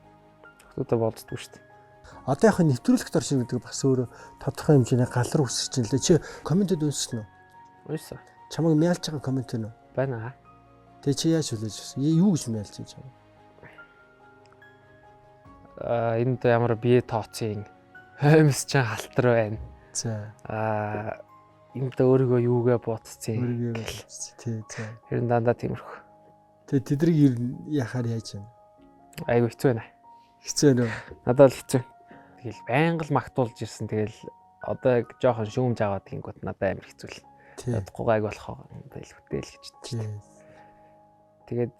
N: Октоотой болцдгүй шүү дээ.
M: Одоо яг нэвтрүүлэгт оршин гэдэг бас өөрөө тодорхой хэмжээний галар үсэж чинь лээ. Чи комментэд уншсан уу?
N: Уншсан.
M: Чамайг мяалж байгаа коммент нь
N: байна.
M: Тэгээ чи яаж хүлээж авсан? Юу гэж мяалж чинь чам?
N: Энд ямар бие тооцын хоймс чинь халтар байна.
M: За.
N: Энд өөрийгөө юугээ бодцیں۔
M: Тий.
N: Хэрэн дандаа тиймэрхүү.
M: Тэгээ тэдрийг яхаар яаж байна?
N: Айгу хэцүү байна.
M: Хэцүү нөө.
N: Надад л хэцүү. Тэгэл байнга л магтуулж ирсэн. Тэгэл одоо яг жоохон шүүмж аваад гингүүт надад амар хэцүү л. Ядахгүй гайг болох байлгүй л гэж бодчих. Тэгээд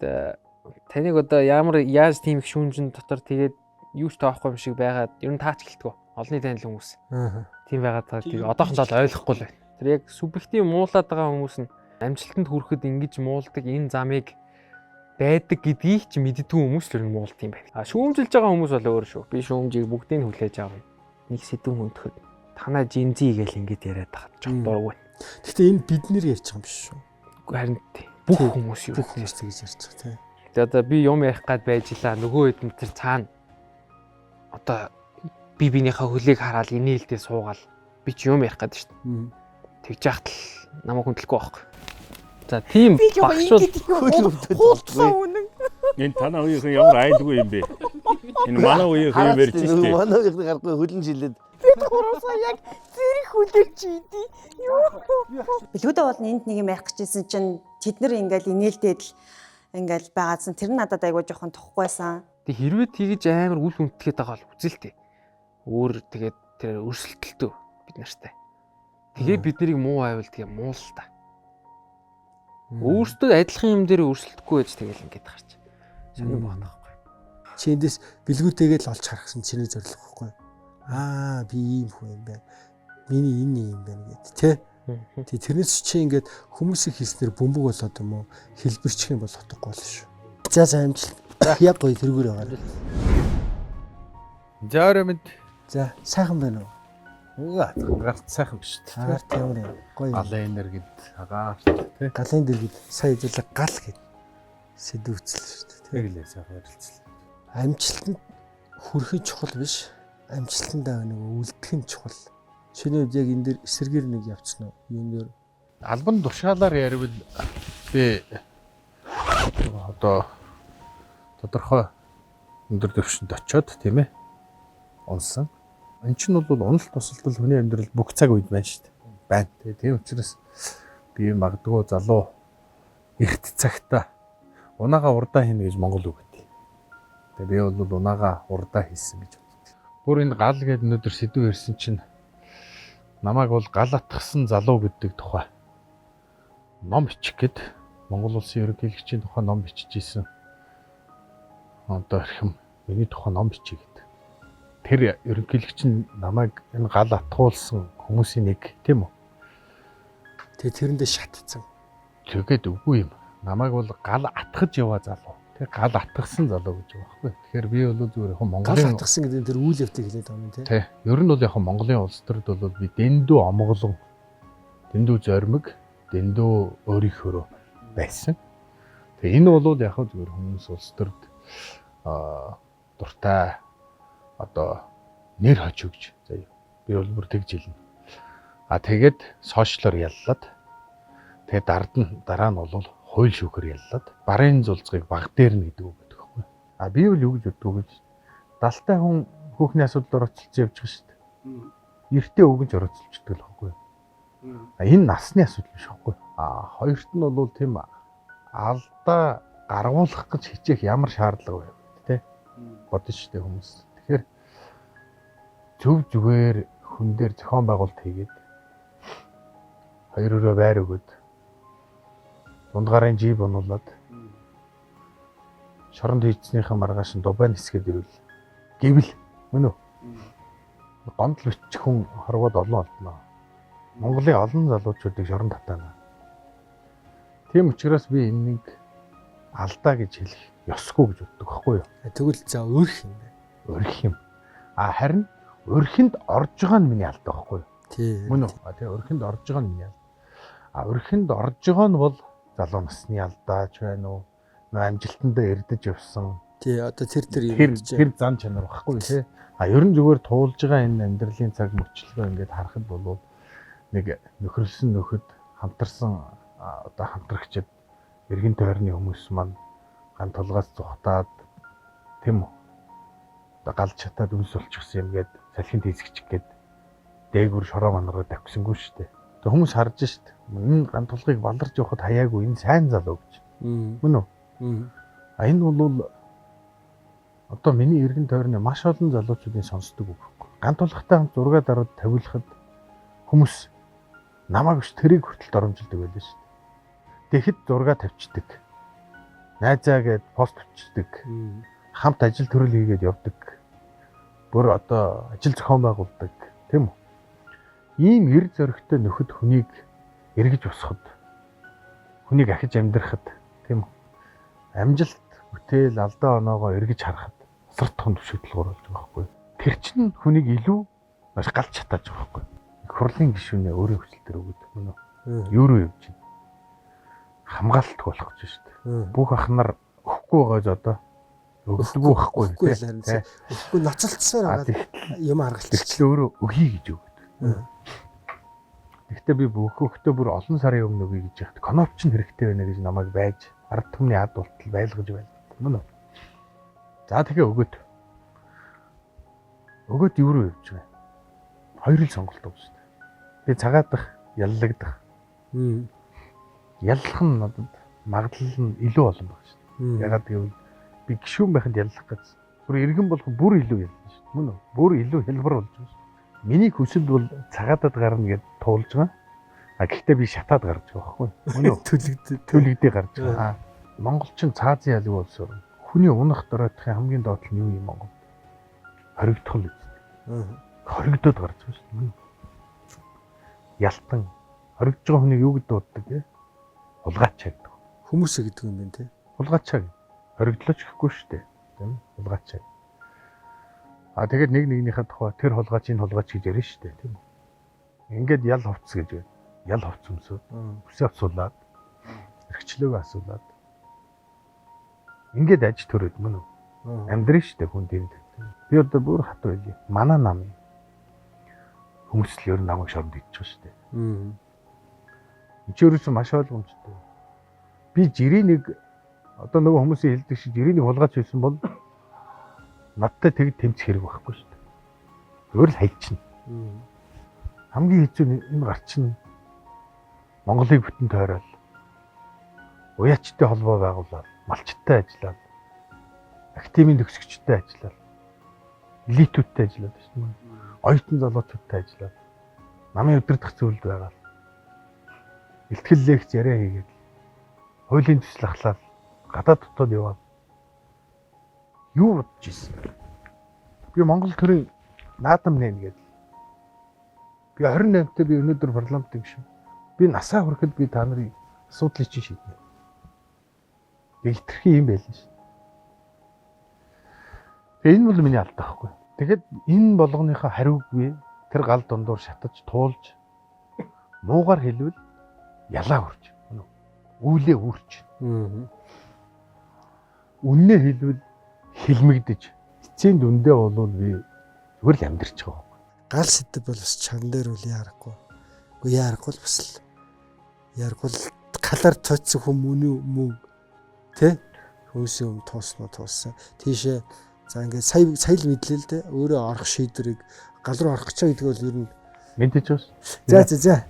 N: таныг одоо яаж тийм их шүүмжин дотор тэгээд юу ч тоохгүй юм шиг байгаад ер нь таач гэлтгөө. Олонний танил хүмүүс. Тийм байгаад тэгээд одоохондоо л ойлгохгүй л байна. Тэр яг субъектив муулаад байгаа хүмүүс нь амжилтанд хүрэхэд ингэж муулдаг энэ замыг байдаг гэдгийг ч мэддэггүй хүмүүс л ер нь муулт юм байна. Шүүмжилж байгаа хүмүүс бол өөр шүү. Би шүүмжийг бүгдийг хүлээж авна. Нэг сэдвэн хөндөд танаа жинзи гээл ингэж яриад байгаа ч дургүй.
M: Гэтэ энэ бид нэр ярьж байгаа юм биш шүү.
N: Харин бүх хүмүүс юу
M: тэгж ярьж байгаа тийм.
N: Тэгээд одоо би юм ярих гад байж илаа. Нөгөө хэд нь тэр цаана одоо би бинийхээ хөлийг хараад инээлдээ суугаал би ч юм ярих гад шүү дээ. Тэгж яхад л намайг хүндлэхгүй байхгүй. За тийм багшуул
O: энэ танаа үеийнхэн ямар айлгүй юм бэ? Энэ манай үеийнхэн юм ярьж шүү дээ.
K: Манай үеийнхэн гарахгүй хөлн жилээд
P: бид гуравсаа яг зэрэг хүлээж идэв. Билгүүдээ бол энд нэг юм ярих гэжсэн чинь тэд нар ингээл инээлдээд л ингээл байгаадсан. Тэр нь надад айгуу жоохон тухгүйсэн.
N: Тэг хэрвээ тэгэж амар үл хүндтэйгээд байгаа бол үзэлтэй. Өөр тэгээд тэр өрсөлдөлтөө бид нартай. Тэгээ бид нарыг муу байвал тэгээ муу л та. Өөртөө адилхан юм дээр өрсөлдөхгүй байж тэгэл ингээд гарч. Сонир байна байхгүй.
M: Чи эндээс билгүүтэйгээ л олж харахсан чиний зорилго байхгүй. Би ийм хүн юм байна. Миний энэ юм байна гэд тэ. Тэг тэрнээс чи ингээд хүмүүсийг хийснээр бөмбөг болоод юм уу хэлбэрчих юм бол утгагүй л шүү. За амжилт. Яг гоё тэргээр байгаа.
C: Жаарамд.
M: За сайхан байна уу?
C: Гарт сайхан биш үү?
M: Гарт ямар гоё.
C: Галын дэргэд агаарт тий.
M: Галын дэргэд сая зүйлэг гал гэд сэдвүүцэл шүү дээ.
C: Тэглээ сайхан ярилцлаа.
M: Амжилтанд хүрэхэд чухал биш. Амжилтандаа нэг үлдэх нь чухал. Чиний хувьд яг энэ дэр эсэргээр нэг явцсан уу? Юун дээр
C: албан тушаалаар ярил би одоо тодорхой өндөр дэвшинд очиод тийм ээ унсан. Энд чинь бол унал тусалдал хүний амьдрал бүх цаг үед байна шүү дээ. Байна. Тийм учраас би магадгүй залуу эрт цагта унаагаа урдаа хийнэ гэж Монгол үг гэдэг. Тэгээ би бол унаагаа урдаа хийсэн гэж боддог. Бүр энэ гал гэдэг өнөдөр сэдв ярьсан чинь намайг бол гал атгсан залуу гэдэг тухай ном бичих гээд Монгол улсын ерөнхийлөгчийн тухай ном бичиж ийсэн. Одоо хэрхэм миний тухай ном бичиж гэдэг. Тэр ерөнхийлөгч нь намайг энэ гал атгуулсан хүмүүсийн нэг тийм үү?
M: Тэгээ тэрэндээ шатцсан.
C: Тэгээд үгүй юм. Намайг бол гал атгаж яваа залуу. Тэг гал атгсан залуу гэж байгаа байхгүй. Тэгэхээр би бол зүгээр яг
M: Гал
C: Монголын
M: атгсан гэдэг нь тэр үйл явдлыг хэлээд байгаа юм тий.
C: Тий. Ер нь бол яг Монголын улс төрд бол би дэндүү омголон, дэндүү зоримог, дэндүү өөрийнхөө байсан. Тэгээ энэ бол яг зүгээр хүмүүс улс төрд дуртай одоо нэр хожигч заяа. Би бол бүр тэгж хэлнэ. Тэгээд сошиалор яллаад тэгээд дараа нь бол хууль шүүхээр яллаад барын зулцгийг баг дээр нь гэдэг үг гэдэг байхгүй. Би бол юу гэж боддог гэж далтай хүн хүүхний асуудлаар орцолцсон явж байгаа шүү дээ. Эртээ өгөнж орцолцдог л байхгүй. Энэ насны асуудал биш байхгүй. Хоёрт нь бол тийм алдаа гаргуулах гэж хичээх ямар шаардлага вэ те бодно шүү дээ хүмүүс. Тэгэхээр зөв зүгээр хүн дээр зохион байгуулалт хийгээд хоёр өрөө байр өгöd дундгарын жив онуулаад шоронд хийцснийхэн маргааш нь дубай нисгээд ирвэл гэвэл мөн үү гомдол өччих хүн хорвоод олон олдноо. Монголын олон залуучуудыг шоронд татаана. Тийм учраас би энэнийг алдаа гэж хэлэх ёсгүй гэж боддог байхгүй юу?
M: Тэгвэл за өөрх юм бэ?
C: Өөрх юм. Харин өрхөнд орж байгаа нь миний алдаа байхгүй юу?
M: Тийм.
C: Мөн үү? Тэгээ өрхөнд орж байгаа нь миний алдаа. Өрхөнд орж байгаа нь бол залуу насны алдаач байна уу? Амжилтандаа эрдэж явсан.
M: Тий, одоо тэр
C: тэр зан чанар багхгүй тий. Ер нь зүгээр туулж байгаа энэ амьдралын цаг мөчлөгөө ингээд харахад бол нэг нөхөрлсөн нөхөд хамтарсан одоо хамтрагчид эргэн тойрны хүмүүс маань ган толгоос зүхтаад тийм үү? Одоо галж чатаад үлс болчихсон юм гээд салхинд хийсгчих гээд дээгүр шороо манараа тавьсангүй шүү дээ. Тэгээ хүмүүс харж шүү дээ. Энэ ган толгыг баларж явахад хаяагүй энэ сайн залуу гэж. Мөн үү? Энэ бол одоо миний эргэн тойрны маш олон залуучуудын сонсдог үг. Ган толготой хамт зураг дарууд тавиулахад хүмүүс намайг биш тэрийг хүртэл доромжилдог байлаа шүү дээ. Тэгэхэд зураг тавьчихдаг. Найзаа гээд пост бичдэг. Хамт ажил төрөл хийгээд явдаг. Бүр одоо ажил зохион байгуулдаг, тийм үү? Ийм эр зөрөгтэй нөхөд хүнийг эргэж босоход, хүнийг ахиж амьдрахад, тийм үү? Амжилт бүтээл алдаа оноогоо эргэж харахад асар том төвшөлтөл болж байгаа байхгүй. Тэр чинь хүнийг илүү маш галж чатааж байгаа байхгүй. Хурлын гишүүнээ өөрийн хүсэл дээр өгöd мөн үү? Юу руу явж байна? Хамгаалалт болох гэж шүү дээ. Бүх ахнаар өгөхгүй байгааз одоо өгдөггүй байхгүй тийм.
M: Өгөхгүй ноцолцсоор байгаа юм харгалчих.
C: Тэгвэл өөрөө өгье гэж өгöd. Гэхдээ би өгөхдөө бүр олон сарын өмнө өгье гэж яхад коноп ч хэрэгтэй байна гэж намайг байж ард түмний ад болтол байлгаж байна. Мөн үү? За тэгээ өгöd. Өгöd юу руу явж вэ? Хоёр л сонголт өгсөн шүү дээ. Би цагаадах, яллагдах. Яллах нь надад магадлал нь илүү олон байна шүү дээ. Ягаад гэвэл би гишүүн байханд яллах гэж. Бүр иргэн болох бүр илүү яллаа шүү дээ. Мөн үү? Бүр илүү хэлбэр болж байна шүү дээ. Миний хүсэл бол цагаадад гарна гэж туулж байгаа. Гэхдээ би шатаад гарч байгаа байхгүй. Мөн үү? Төлөгдөө гарч байгаа. Монголчин цаазын ялэг болсоор хүний унах дороотхын хамгийн доотлол нь юу юм Монгол? Хоригдтол үү? Хоригдоод гарч байгаа шүү дээ. Ялтан хоригдж байгаа хүнийг юу гэж дууддаг вэ? Улгаачаа гэдэг.
M: Хүмүүсээ гэдэг юм байна те.
C: Улгаачаа. Хоригдлооч гэхгүй шүү дээ. Тийм улгаачаа. Тэгээд нэг нэгнийхээ тухай тэр хулгаач энэ хулгаач гэж ярина шүү дээ, тийм үү? Ингээд ял хувцс гэж байна. Ял хувцс өмсөд үсээ авсуулаад эрхчлөөгөө асуулаад ингээд аж төрөд мөн үү? Амьдрын шүү дээ хүн дэнд. Би одоо бүр хат байлээ. Манай нам хүмүүс л ер нь намайг шоронд идэж байгаа шүү дээ. Чи өөрөөсөө маш ойлгомжтой. Би жирийн нэг одоо нөгөө хүмүүсийн хэлдэг шиг жирийн хулгаач байсан бол надтай тэгж тэмцэх хэрэг байхгүй шүү дээ. Өөр л хайчна. Хамгийн хэцүү энэ гарчин Монголыг бүтэн тойрол уяачтай холбоо байгуулаад, малчтай ажиллаад, активын төгсөгчтэй ажиллаад, элитүүдтэй ажиллаад шүү дээ. Оюутан залуучуудтай ажиллаад, намын өдөрдох зүйлд байгаа. Илтгэл лекц яриа хийгээд, хуулийн төсөл ахлаад, гадаад дотоод яваад юу бодож ирсэн? Би Монгол төрийн наадам нээн гэдэг. Би 28-нд би өнөөдөр парламент гишүүн. Би насаа хүрэхэд би та нарын асуудлыг чинь шийднэ. Би хитрхи юм байл ш. Тэгээ энэ бол миний алдаа байхгүй. Тэгэхэд энэ болгоныхоо хариугүй тэр гал дундуур шатаж туулж муугар хэлвэл ялаа үрж. Үүлээ үрж. Үннээ хэлвэл хилмигдэж. Эцсийн дүндээ болвол би зүгээр л амьдэрч байгаа.
M: Гал сэдв бол бас чан дээр үл яарахгүй. Үгүй яарахгүй л бас л. Яарахгүй л галаар тооцсон хүмүүний мөн тэ хүмүүсийн юм туусан. Тийшээ за ингээд сая л мэдлээ л дээ. Өөрөө орох шийдвэрийг гал руу орох гэж байгаа гэдэг бол ер нь
C: мэдээж бас.
M: За.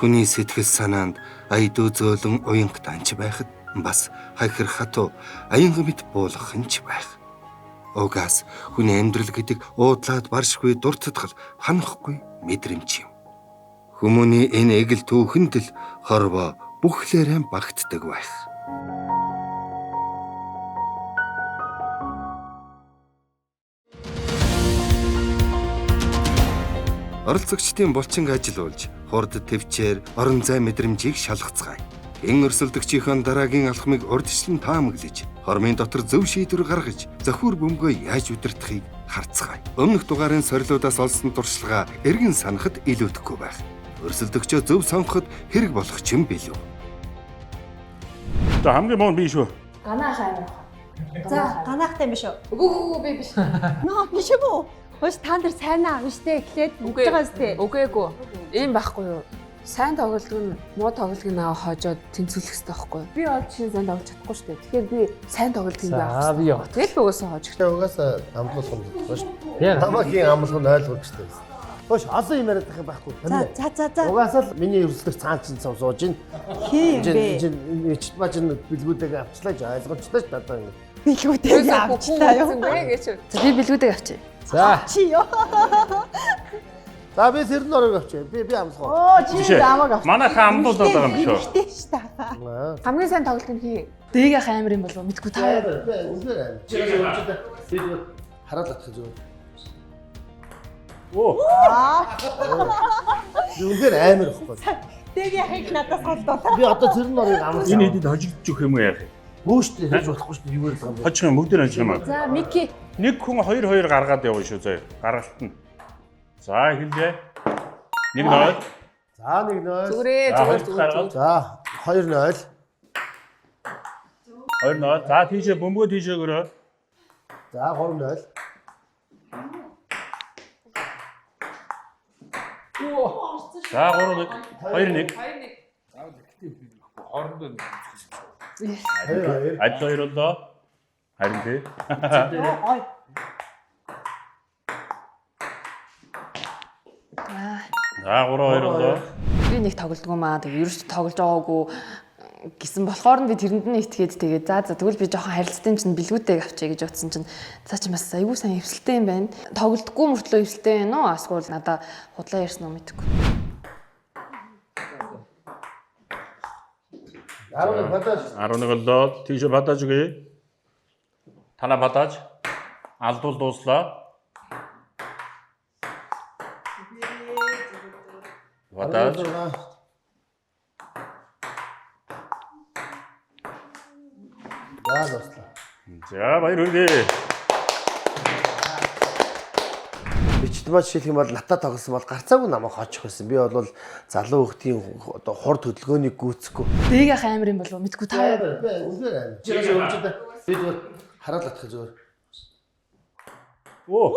A: Хүний сэтгэл санаанд айдуу зөөлөн уянг данч байхад бас хахир хатуу аянган мэт буулгах нь ч байх. Угаас хүний амьдрал гэдэг уудлаад баршгүй дуртатгал ханахгүй мэдрэмж юм. Хүмүүний энэ эгэл түүхэнд л хорвоо бүхлээрээ багтдаг байх. Оролцогчдын булчин ажил болж хурд төвчээр орон зай мэдрэмжийг шалгацгаая. Эн өрсөлдөгчийн дараагийн алхмыг урдчлан таамаглаж, хормын дотор зөв шийдвэр гаргаж, зөвхөр бөмбөгөө яаж удирдахыг харцгаая. Өмнөх дугаарын сорилуудаас олсон туршлагаа эргэн санахад илүүдэхгүй байх. Өрсөлдөгчөө зөв сонгоход хэрэг болох ч юм билүү.
O: За хамгийн муу би шүү.
P: Ганаах амир. За, ганаахтай юм шүү.
H: Үгүй би биш.
P: Ноо биш юм уу? Хөөс та нар сайн аа штэ эхлээд үгтэйгээс тээ.
H: Үгээгүй. Ийм байхгүй юу? Сайн тоглолт нь муу тоглолтыг наваа хожоод тэнцвүүлэх хэрэгтэй байхгүй юу? Би бол чинь сайн тоглож чадахгүй штэ. Тэгэхээр би сайн тоглолтыг би авах.
N: За би яа.
H: Тэгэл угаасаа хожих.
K: Тэгээ угаасаа амлуулах юм болохгүй шүү. Намаагийн амлах нь ойлгох штэ. Хөөш олон юм яриад байх байхгүй.
P: За.
K: Угаасаа л миний өрсөлдөх цаан чин сууж ийн.
P: Хин бэ?
K: Ичт бажин бэлгүүдээ авчлаач ойлгомжтой ч надад ингэ.
P: Бэлгүүдээ авчлаа юу?
H: Би бэлгүүдээ авчи.
N: За.
P: Чи ёо.
K: За би сэрн орог авчи. Би амлах.
P: Оо чи намайг авч.
O: Манайхаа амлуулаад байгаа юм шүү.
H: Хамгийн сайн тоглолтыг хий. Дээгийнх амир юм болов мэдгүй та.
K: Үнээр амир. Чи өөрчлөлтөд хараад атах зүгээр.
O: Оо.
K: Үнээр амир ихгүй.
P: Дээгийнх надаас голдоо.
K: Би одоо сэрн орог амлах.
O: Энэ хэдид хожигдож өгөх юм уу яах вэ?
K: Гүүштэй хийж болохгүй шүү дээ. Юу ярьдаг юм бэ?
O: Хожих юм бүгдээр хожих юм аа.
H: За Мики.
O: Нэг хүн 2 гаргаад явна шүү заяа. Гаргалт нь. За хэлье. 1-0.
K: За 1-0.
H: Зүгээр.
K: За 2-0.
O: 2-0. За тийшээ бөмбөгөө тийшээ гөрөө.
K: За 3-0.
O: За 3-1. 2-1. Ажил хоёр боллоо. Харин тий. За 3-2 боллоо.
H: Би нэг тоглодгоо маа. Тэгээ ерөөсөд тоглож байгаагүй гэсэн болохоор нь би тэрэнд нь итгээд тэгээд за тэгвэл би жоохон харилцтай чинь бэлгүүтэйг авчия гэж утсан чинь за чи бас айгүй сайн эвсэлтэй юм байна. Тоглодгоо мөртлөө эвсэлтэй байна уу? Асгуул надаа худлаа ярьсан уу мэдэхгүй.
O: 11 боллоо. Тийш бадаж үгүй. Танаа бадаж. Алдвал дууслаа. Бадаж. За баяр хүргэе.
K: Ичтмаа жишээлх юм бол натаа тоглосон бол гарцаагүй намайг хоочих байсан. Би бол залуу хүүхдийн одоо хор төлөвлөгөөнийг гүйцэхгүй.
H: Дээгийнх амир юм болов мэдгүй та.
K: Үнээр амир. Чи өөрчлөлтөд би зүгээр хараад атах зүгээр.
O: Оо.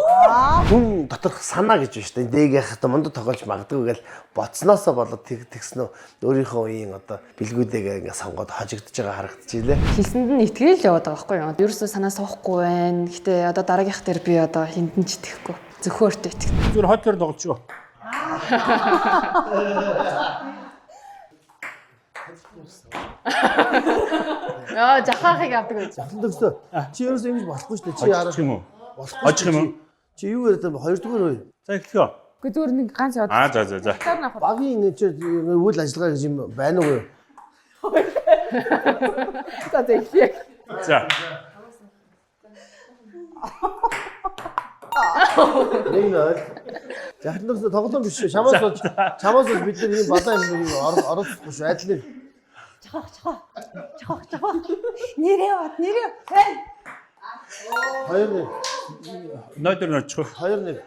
K: Хүн доторх санаа гэж байна шүү дээ. Дээгийнх мундад тоглож магадгүй гэж боцноосоо болоод тэгснэ өөрийнхөө үеийн одоо бэлгүүдээгээ ингээ сонгоод хожигдож байгаа харагдчихжээ.
H: Хэлсэнд нь итгэл яваад байгаа байхгүй юу? Ерөөсөө санаа суухгүй байна. Гэтэ одоо дараагийнх дээр би одоо хинтэн ч итгэхгүй. Зөвхөөртөө итгэв.
O: Зүгээр хот дээр тоглож.
H: Яа, жахахыг авдаг байж.
K: Захлагдсоо. Чи ерөөсөө ингэж болохгүй шүү дээ. Чи
O: харах юм уу? Хожих юм уу?
K: Чи юу яриад байгаа 2 дугаар үе.
O: За эхлэё.
H: Гэхдээ зүгээр нэг ганц яваад.
O: За.
K: Багийн ингэж үйл ажиллагаа гэж юм байна уу?
H: За эхлэе.
O: За.
K: Нэг захлагдсоо тоглоом биш шүү. Чамаас бид нар ийм бадаа юм оролцохгүй шүү. Айдлын.
P: Чохоо. Нэрээ бат.
K: 2-1.
O: Нойдор нойчих.
K: 2-1.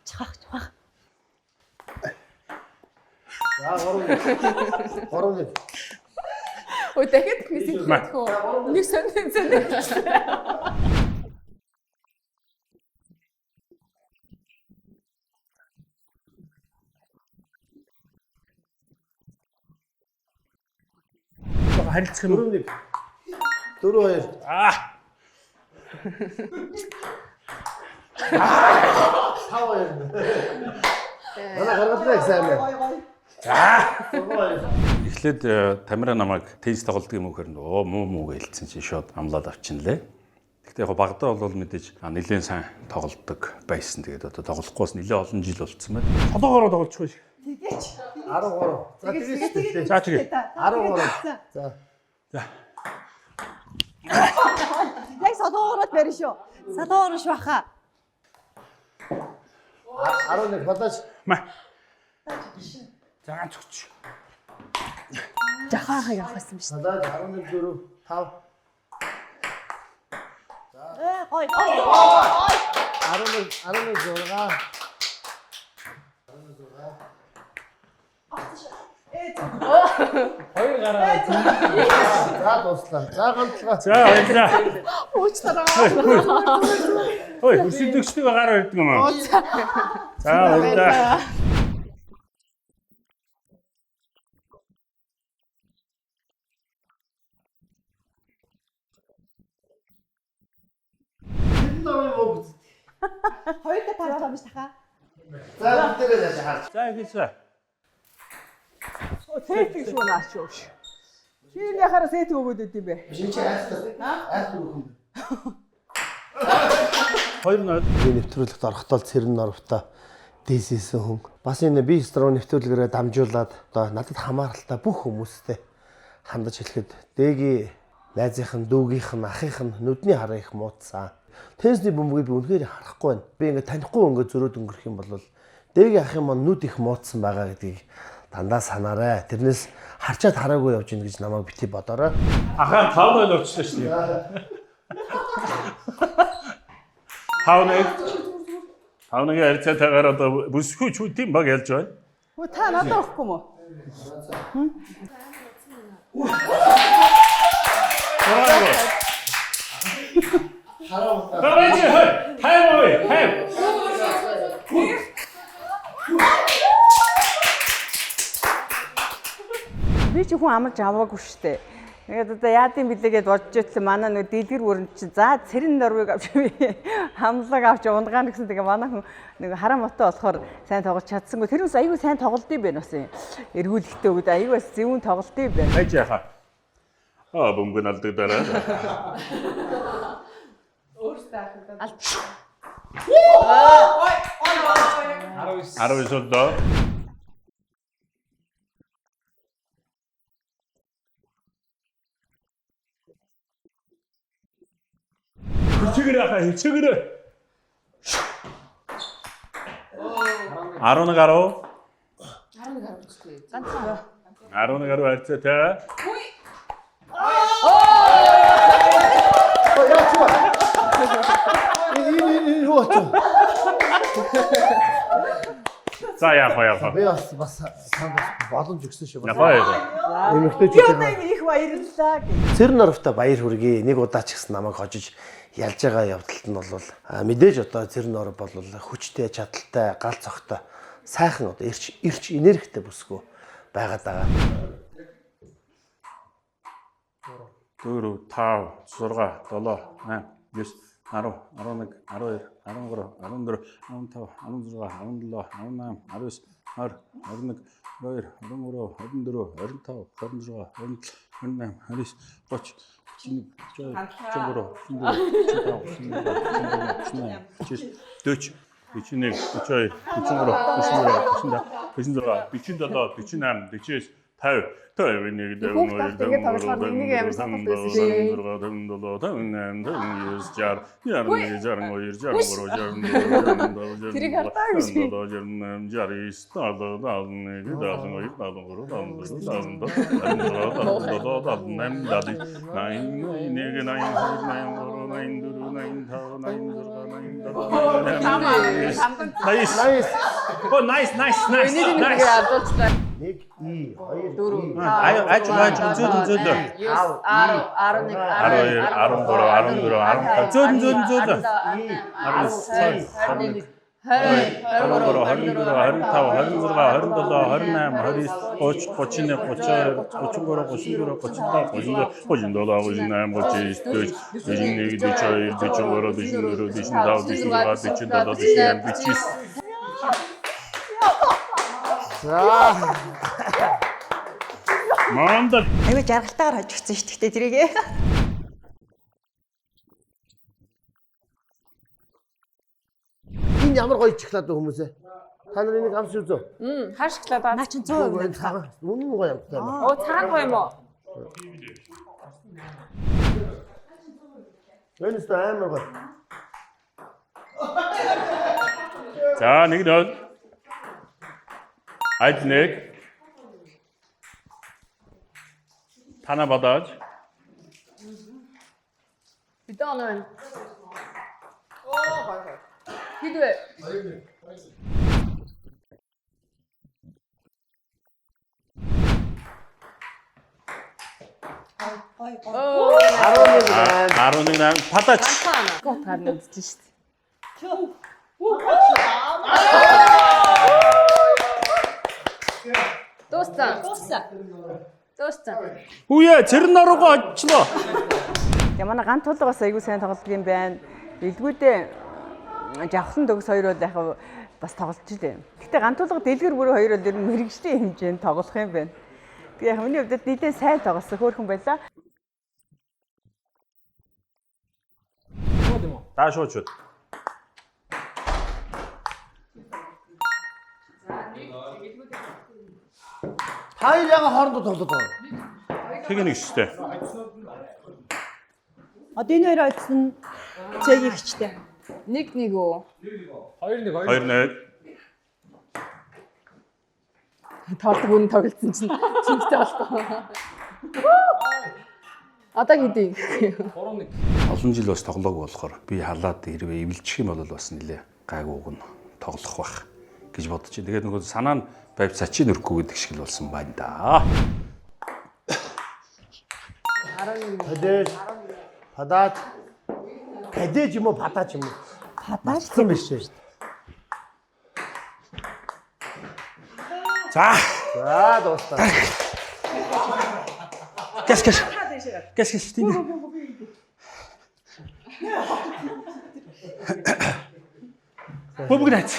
P: Чах.
K: За 3-1. 3-1.
L: Өө дахиад ихнээс хэлэх үү? Нэг сонин.
O: Харилцах юм.
K: 4-2.
O: Аа.
K: 5-2. Манай гаргадаг сайн байна.
O: Эхлээд Тамира намайг теннис тоглодог юм уу гэхээр муу гэлцсэн чинь шууд амлаад авчихнлээ. Гэхдээ яг багадаа бол мэдээж нэлээд сайн тоглодог байсан. Тэгээд одоо тоглохгүйс нэлээд олон жил болцсон байна. Толгоороо тоглохгүй шиг.
P: Тэгээч.
K: 13.
O: За тэгээ.
K: 13. За.
P: Яг садоороод барь шүү. Садоорш баха.
K: 11 бодож.
O: За цогч.
P: Жахаахаа явах гэсэн биш.
K: Надад 11 4 5.
P: Ой.
K: 11 6.
O: Хоёр гараа.
K: За дуслаа. За ганцлаа.
O: За баярлаа.
P: Уучлаарай.
O: Ой, хүсэлтэгчтэй гараа ирдэг юм аа. За баярлаа.
P: Хоёроо тавьсан биш тахаа.
K: За бүгдээрээ яаж харж.
O: За ихээсэ.
J: Сэтг шүү наач юу. Чиний хараа сэтг өгөөд идэв бэ?
K: Чи айх өгөх юм.
O: 2-0.
K: Би нэвтрүүлэгт орохдоо цэрэн норвтой дээсээсэн хүн. Бас энэ би строо нэвтрүүлгээрээ дамжуулаад одоо надад хамааралтай бүх хүмүүстэй хандаж хэлэхэд дээгийн найзынх нь, дүүгийнх нь, ахынх нь нүдний хараа их муудсан. Теннисний бөмбөгийг би үнэхээр харахгүй байна. Би ингээд танихгүй ингээд зөрөөд өнгөрөх юм бол дээгийн ахын маань нүд их муудсан байгаа гэдгийг дандаа санаарай. Тэрнээс харчаад хараагүй явж гин гэж намайг бити бодоорой.
O: Ахаа 5-0 болчихлоо шүү дээ. 5-1 харьцаатайгаар одоо бүсгүй ч тийм баг ялж байна.
J: Хөө та надад өгөхгүй мө? Би ч хүн амарч аваагүй штэ. Тэгээд одоо яадын билээгээд бодож итлээ манай нэг дэлгэр өрөнд чи за цэрэн норвыг авч хамлаг авч унгаана гэсэн тэгээ манай хүн нэг хараа мотоо болохоор сайн тоглож чадсангүй. Тэр бас айгүй сайн тоглолтын байна бас эргүүлэхтэй өгд айгүй бас зөвүүн тоглолтын байна.
O: Байж яхаа. Бөмбөг алдаг дараа.
L: Өөртөө алдаг.
O: 19 доо. Хичээгэр яхаа хичээгэр. 11 гаруй.
L: 11 гаруй гэхгүй. Ганцхан.
O: 11 гаруй харьцаатай.
K: Юу очив?
O: За яах.
K: Би бас боломж өгсөн шүү.
O: Яах.
K: Нэмэгтэй
J: их баярлалаа.
K: Цэрэн норвтой баяр хүргэе. Нэг удаа ч гэсэн намайг хожиж ялж байгаа явдалт нь бол мэдээж одоо цэрэн норв бол хүчтэй, чадaltaй, гал цогтой, сайхан одоо эрч энергитэй бүсгүй байгаад байгаа.
O: 4 5 6 7 8 9 10 11 12 13 14 15 16 17 18 19 20 21 22 23 24 25 26 27 28 29 30 31 32 33 34 35 36 37 38 39 Төвнийг дэвнөр Мандал.
P: Аюу жаргалтаагаар хожигдсон шүү дээ тэрийгээ.
K: Энэ ямар гоё шоколад хүмүүсээ. Та нар энийг амс үзөө.
L: Хаа шоколад аа?
P: Наа чи 100%
K: байна. Үнэн гоё юм байна.
L: Оо цагаан гоё юм уу?
K: Энэс амар гоё.
O: За нэг нөл. Айднэг. Тана бодож.
L: Бидон байна. Оо гоё. Хидвэ.
K: Оо
O: 11 патач.
L: Гот гарна үзсэн шүү дээ. Дууссан.
O: Үе цэрэн наруугаа очлоо.
J: Тэгээ манай ганц тулга бас айгүй сайн тоглодог юм байна. Илгүүдээ жавхан төгс хоёр бол яг бас тоглож дээ. Гэхдээ ганц тулга дэлгэр бүр хоёр бол ер нь мэрэгжлийн хэмжээнд тоглох юм байна. Тэгээ яг миний хувьд нэлээд сайн тоглосон хөөрхөн байлаа.
O: Та шууч.
K: Хоёр яга хоорондоо тоглоод байгаа.
O: Тэгээ нэг штэй.
P: Одоо энэ хоёр оцсон цэгийг хичтэй.
L: Нэг үү?
O: 2-1.
L: Тоглох үн тоглолцсон чинь чингтэй болохгүй. Одоо хэдий?
O: 3-1. Олон жил бас тоглоог болохоор би халаад хэрвээ эвэлчих юм бол бас нэлээ гайгууг нь тоглох байх гэж бодож байна. Тэгээд нөгөө санаа нь байв цачийн өрхгүй гэдэг шиг л болсон байна да.
K: 11. Падаач. Кадэж юм уу, падаач юм уу?
P: Падаач
K: юм биш шүү дээ. За дуустаа.
O: Гэс тийм. Бобгнаач.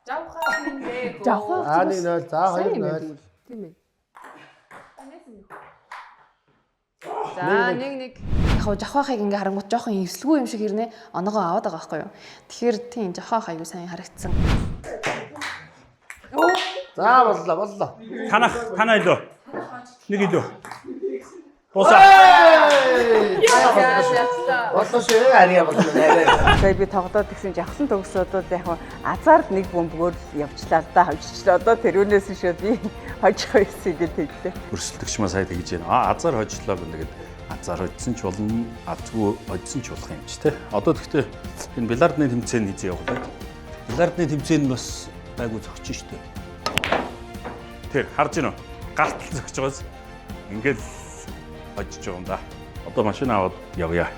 K: За 1-0. За 2-0.
L: Тийм ээ. За нэг. Яг жавхахыг ингээ харангуут жоохон эвсэлгүй юм шиг ирнэ. Оноогоо аваад байгаа байхгүй юу? Тэгэхээр тийм жавхах аюу сайн харагдсан.
K: За боллоо.
O: Тана илүү. Нэг илүү. Босаа.
K: Боллоо шүү. Ария боллоо.
J: Тэгээ би тоглоод гэсэн жавхлан төгсөөдөө яг азард нэг бөмбөгөөр явчлаа л да хожчихлоо. Одоо тэрүүнээс шууд би хожих байсан гэж хэлдэг.
O: Өрсөлдөгч маа сая тэгж байна. Азар хожлоо гэнэ тэгээд азар хожсон ч болно, азгүй хожсон ч болох юм чи тэ. Одоо тэгтээ энэ бильярдны тэмцээн хийж явах тийм. Бильярдны тэмцээн бас байгуу зөгч штэ. Тэр харж гинөө. Гартал зөгч байгаас ингээд хожиж байгаа юм да. Одоо машин аваад явъя.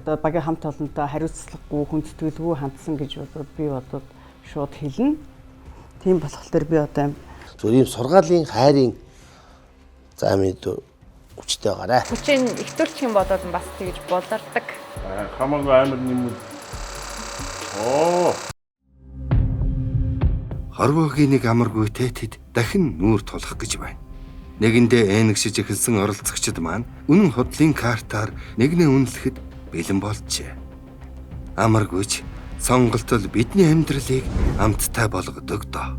J: Одоо багийн хамт олонтой хариуцлагагүй хүндэтгэлгүй хандсан гэж бодоод би бодоод шууд хэлнэ. Тийм болохоор би одоо
K: зөв ийм сургаалын хайрын за мэдүү хүчтэй байгаарай.
L: Хүчин их төрчих юм бодоод бас тэгж болдардаг.
O: Хамаагүй амар юм. Оо.
A: Хорвоогийн нэг амаргүй тэтэд дахин нүүр тулах гэж байна. Нэгэндээ энэгшиж эхэлсэн оролцогчид маань үнэн худлын картаар нэгнээ үнэлэхэд бэлэн болжээ. Амаргүйч Сонголт бол бидний амьдралыг амттай болгодог доо.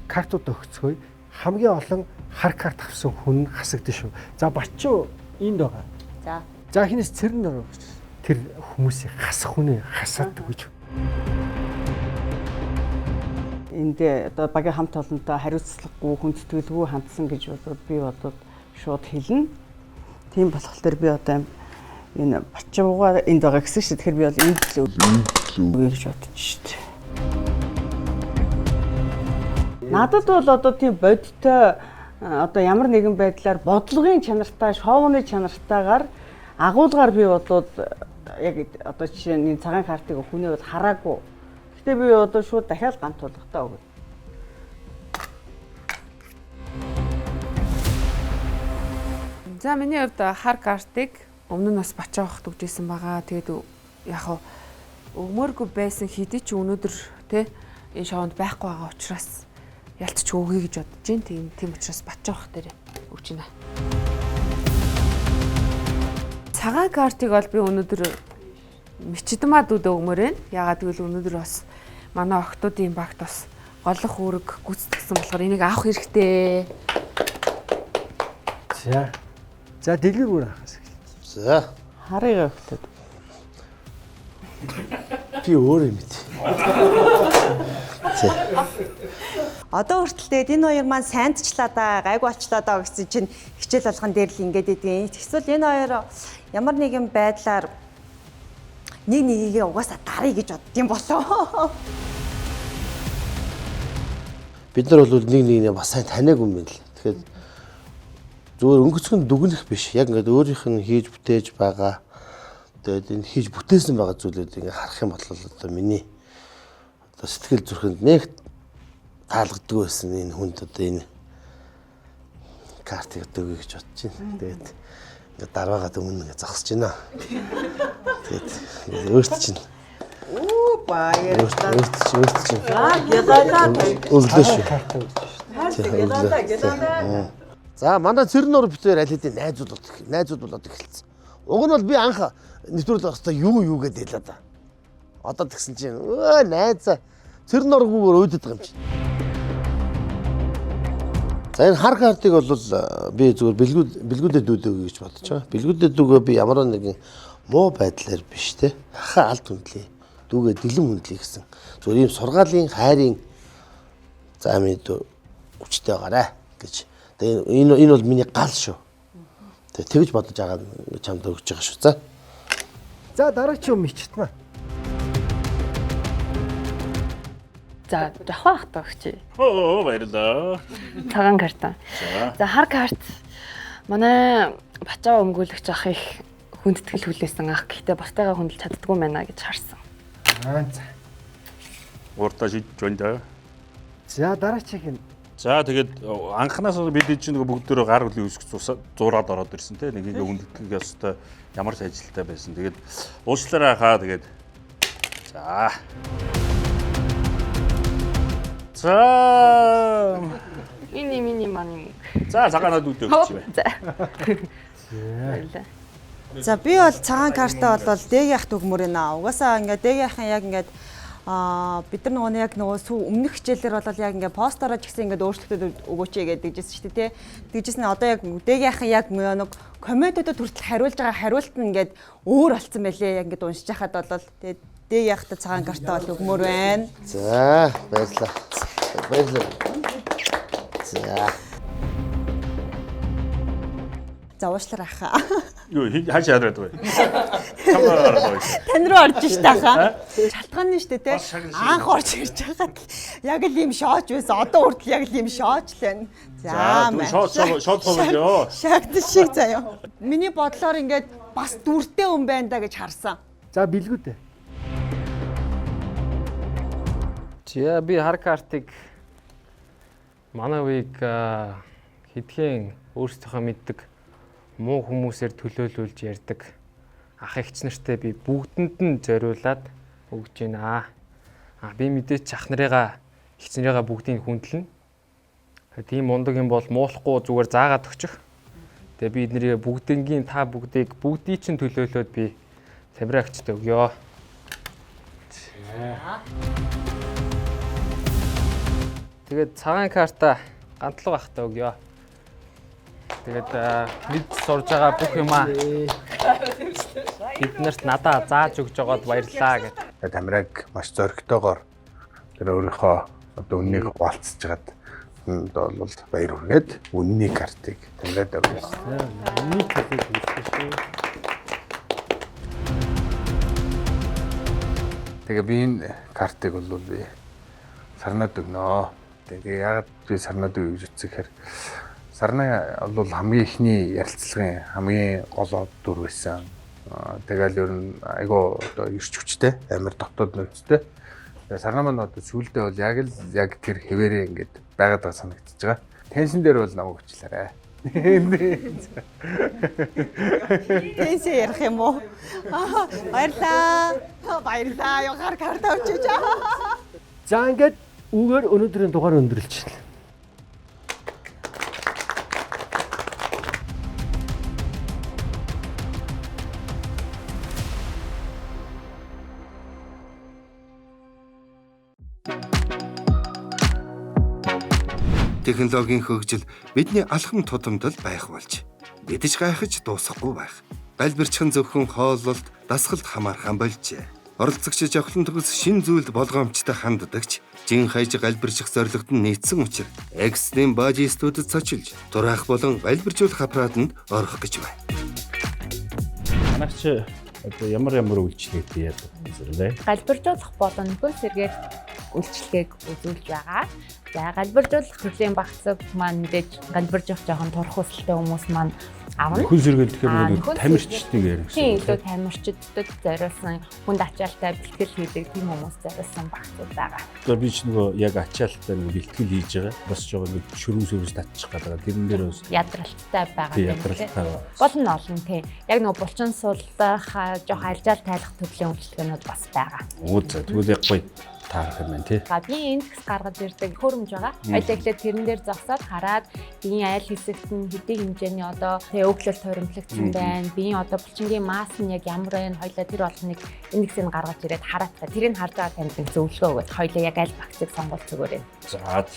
M: Картууд өгцгөө хамгийн олон хар карт авсан хүн хасагдсан шүү. За Бачуу энд байгаа.
P: За.
M: За хинээс цэрэн дор тэр хүмүүсийг хасах хүнээ хасаадаг гэж.
J: Энд одоо багийн хамт олонтой хариуцлагагүй хүндэтгэлгүй хандсан гэж бодоод би бодоод шууд хэлнэ. Тийм болохоор би одоо энэ Бачуугаар энд байгаа гэсэн шүү. Тэгэхээр би бол энд л үгүй гэж бодож шүү. Надад бол одоо тийм бодиттой одоо ямар нэгэн байдлаар бодлогын чанартай, шоуны чанартайгаар агуулгаар би бодоод яг одоо жишээ нь цагаан картыг хүнээ бол хараагүй. Гэтэ би одоо шууд дахиад ганц тулгатаа өгöd.
L: За миний хувьд хар картыг өмнө нь бас Бачаахт өгчээсэн байгаа. Тэгээд яг өгмөөргүй байсан хэдий ч өнөөдөр те энэ шоунд байхгүй байгаа учраас ялцч өгье гэж бодож байна. Тийм учраас Бачаах дээр өгч байна. Цагаан картыг бол би өнөөдөр Мичдмаа дүүд өгмөр байна. Ягаад гэвэл өнөөдөр бас манай охтуудын багт бас голлох үүрэг гүйцэтгсэн болохоор энийг авах хэрэгтэй.
M: За дэлгэр бүр ахаас.
K: За.
J: Харыг өгтөд.
K: Би өөр юм ээ.
P: Одоо хүртэл энэ хоёр маань сайндчлаа да, гайг болчлаа да гэсэн чинь хичээл болгон дээр л ингээд идэв. Тэгвэл энэ хоёр ямар нэгэн байдлаар нэг нэгийг угаасаа дарыг гэж боддсон болоо.
K: Бид нар бол нэг нэгийг бас сайн таниагүй юм байна л. Тэгэхээр зүгээр өнгөцгөн дүгнэх биш. Яг ингээд өөрийнх нь хийж бүтээж байгаа. Тэгээд энэ хийж бүтээсэн байгаа зүйлүүд ингээд харах юм бол одоо миний одоо сэтгэл зүрхэнд нэг таалагддаг байсан энэ хүнд одоо энэ картыг өгье гэж бодож байна. Тэгээд ингээд дараагаад өмнө ингээд зогсож байна. Тэгээд өөрт чинь
P: баярлалаа.
K: Өөрт чинь.
P: Гялалаа.
K: Өглөө. За манай цэрнөр битээр аль хэдийн найзууд болоод эхэлсэн. Уг нь бол би анх нэвтрүүлэх хэвээр юу гэдээ хэлээ да. Одоо тэгсэн чинь найзаа цэрнөргүйгээр өөдөд байгаа юм чинь. За энэ хар картыг бол би зүгээр бэлгүүдэд дүүдөө гэж бодож байгаа. Бэлгүүдэд дүүгээ би ямар нэгэн муу байдлаар биш те. Хахаа алд хүндлээ. Дүүгээ дэлэн хүндлээ гэсэн. Зүгээр ийм сургаалын хайрын за минь хүчтэй байгаарэ гэж. Тэгээ энэ бол миний гал шүү. Тэгээ тэгж бодож байгаа чамд өгч байгаа шүү.
M: За дараагийн юм Мичдмаа.
H: За жахаа ахтаа өгчээ.
O: Баярлалаа.
H: Цагаан карт. За хар карт. Манай Бачаа өмгөөлөгч ах их хүндэтгэл хүлээсэн ах. Гэхдээ бартайгаа хүндэлж чаддгүй байна гэж харсан.
M: За.
O: Уртаа шийдэж байна да.
M: За дараагийн нь.
O: За тэгээд анханаас бид чинь бүгдөө гар хөлийн үсг зураад ороод ирсэн те нэгийг хүндэтгэх ёстой ямар ч ажилтай байсан. Тэгээд уучлаарай хаа тэгээд за
H: Миний мань.
O: За цагаанаад үүдээ өгч юм
H: байна.
P: За би бол цагаан картаа бол дээг яхт өгмөр нэ. Угаасаа ингээд дээг яхан яг ингээд бид нар нөгөө яг нөгөө өмнөх хичээлээр бол яг ингээд постороо ч гэсэн ингээд өөрчлөлтөд өгөөч гэдэг жисэн шүү дээ тий. Тэгжсэн одоо яг дээг яхан яг нэг комментуудад хүртэл хариулж байгаа хариулт нь ингээд өөр болцсон байлээ. Яг ингээд уншиж хахад бол тэгээд дээг яхта цагаан картаа бол өгмөр байна.
K: За баярлалаа.
P: За уушлаар ахаа.
O: Юу хаашаа хараад бай.
P: Тань руу орж ш тахаа. Шалтгаан нь шүү дээ те. Анх орж ирж байгаад яг л юм шооч байсан. Одоо хүртэл яг л юм шооч л байна. За
O: шоод тоглоё.
P: Шагд шиг заяа. Миний бодлоор ингээд бас дүртэй хүн байна да гэж харсан.
M: За бэлгүүдээ.
N: За би хар картыг манай үеиг хэдхэн өөрсдийнхөө мэддэг муу хүмүүсээр төлөөлүүлж ярьдаг ах эгч нартай би бүгдэнд нь зориулаад өгж байна. Би мэдээч ах нарыгаа эгч нарыгаа бүгдийг хүндэлнэ. Тийм мундаг юм бол муулахгүй зүгээр заагаад өгчих. Тэгээ би эднэрийг бүгднгийн та бүгдийг бүгдий чинь төлөөлөөд би Тамирагчтай өгье. Тэгээд цагаан карта гантлаг ахтай өгье. Тэгээд бид сурж байгаа бүх юмаа биднэрт надаа зааж өгж байгаад баярлалаа гэдэг.
C: Тамираг маш зоригтойгоор тэр өөрийнхөө одоо үннийг хуваалцж хагаад одоо бол баяр хүргээд үнний картыг Тамирад өгсөн.
M: Үнний картыг хэлсэн.
C: Тэгээ би энэ картыг бол би Сарнад өгнө. Тэгээ яагаад би Сарнад өгье гэж үзсэн хэрэг Сарна бол хамгийн ихний ярилцлагын хамгийн гол дүр байсан. Тэгэл ер нь айгаа одоо ирч хүчтэй, амар дотоод нөөцтэй. Тэгээ Сарна маань одоо сүүлдээ бол яг тэр хэвээрээ ингээд байгаад байгаа санагдчихж байгаа. Теншн дээр бол намайг хүчлээрээ.
P: Тэнсээ ярих юм уу? Баярлаа. Баярлаа. Ягаар карта өчөж.
M: За ингээд үгээр өнөөдрийн дугаар өндөрлж байна.
A: Технологийн хөгжил бидний алхам тутамдал байх болж мэдэж гайхаж дуусахгүй байх. Галбирчхан зөвхөн хооллолт, дасгалд хамаархан болжээ. Оролцогч жавхлан төгс шин зүйлд болгоомжтой ханддагч, жин хайж галбирчих зорилгот нь нийцсэн учраас экстрим бажи студид цочилж, тураах болон галбиржуулах аппаратанд орох гэж байна.
O: Манайч одоо ямар үйлчлэгээ яадаг вэ?
Q: Галбиржуулах болон нөхөн сэргээх үйлчлэгийг үзүүлж байгаа. За галбиржуулах төрлийн багцаг маань мэдээж галбиржуулах жоохон турах хүсэлтэй хүмүүс маань авна.
O: Хүн сэргээл тэгэхээр тамирчдыг ярих.
Q: Тийм илүү тамирчдад зориулсан хүнд ачаалтай бэлтгэл хийдэг тийм хүмүүс зориулсан багцууд байгаа.
O: Одоо би ч нөгөө яг ачаалтай нэг бэлтгэл хийж байгаа. Бас жоохон нэг шөрөм сөрөс татчих гэдэг. Тэрэн дээр бас
Q: ядралтай байгаа.
O: Ядралтай.
Q: Болно олон тийм. Яг нөгөө булчин суллах, жоох альжаал тайлах төрлийн үйлчлэгнүүд бас байгаа.
O: Үгүй за тэгвэл яг гоё таарах юм байна тий.
Q: Би индекс гаргаж ирдэг хөрөмж байгаа. Хоёлаа эхлээд тэрэн дээр зогсоод хараад биеийн айл хэсэгт нь хэдийн хэмжээний одоо өглөл торимтлагдсан байна. Биеийн одоо булчингийн масс нь яг ямар байна? Хоёлаа тэр болгоныг индексийг гаргаж ирээд хараад тэрийг харж байгаа танд нэг зөвлөгөө өгöd. Хоёлаа яг аль багцыг сонгол зүгээрээ.
O: За.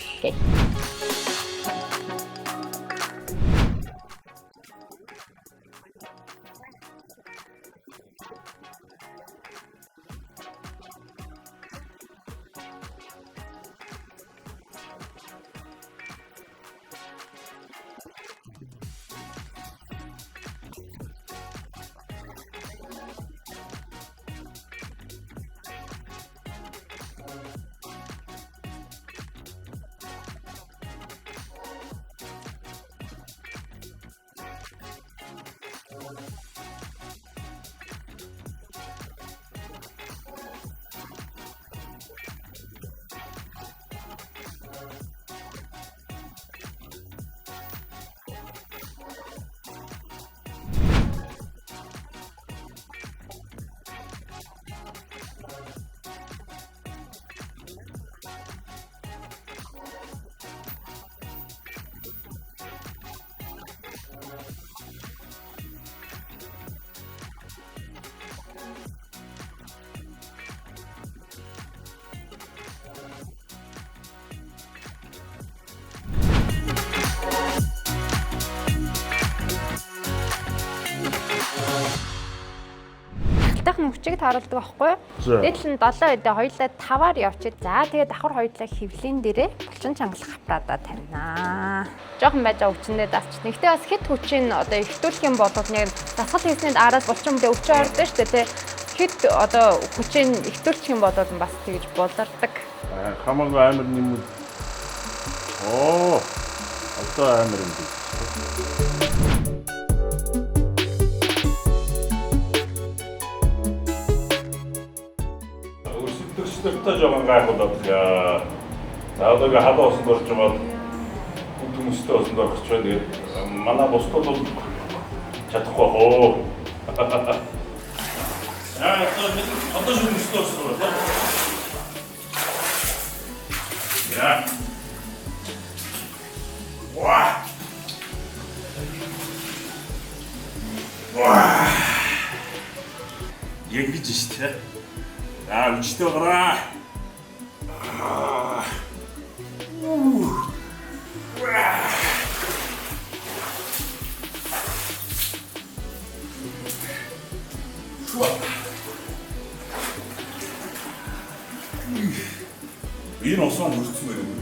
Q: Хүчийг тааруулдаг байхгүй юу? Дээдл нь 7 үедээ хоёулаа 5-аар явчих. За тэгээд давхар хоёулаа хөвлийн дээрээ булчин чангалах аппаратаа тавина. Жохон байж байгаа хүчиндээ дасч. Нэгтээ бас хэд хүчийг одоо ихтүүлэх юм бол нэг дасгал хийснээр араас булчин мөдөө өвчөө ордог шүү дээ. Хэд одоо хүчийг ихтүүлэх юм бол бас тэгж болдордог.
O: Хамаагүй амар нэмүүд. Одоо амар юм би. Та жоохон гайхуулаад тэгээ. За одоо ингээ хадаа усан дорж байгаа хүмүүстэй усан дорж байна. Тэгээд манай бусдад бол чадахгүй хоо. Одоо хүмүүстэй усан дорж. Я. Ва. Яг гэж штэ. Үжтэй байгаараа. Энэ осон үлдсэн байх юм.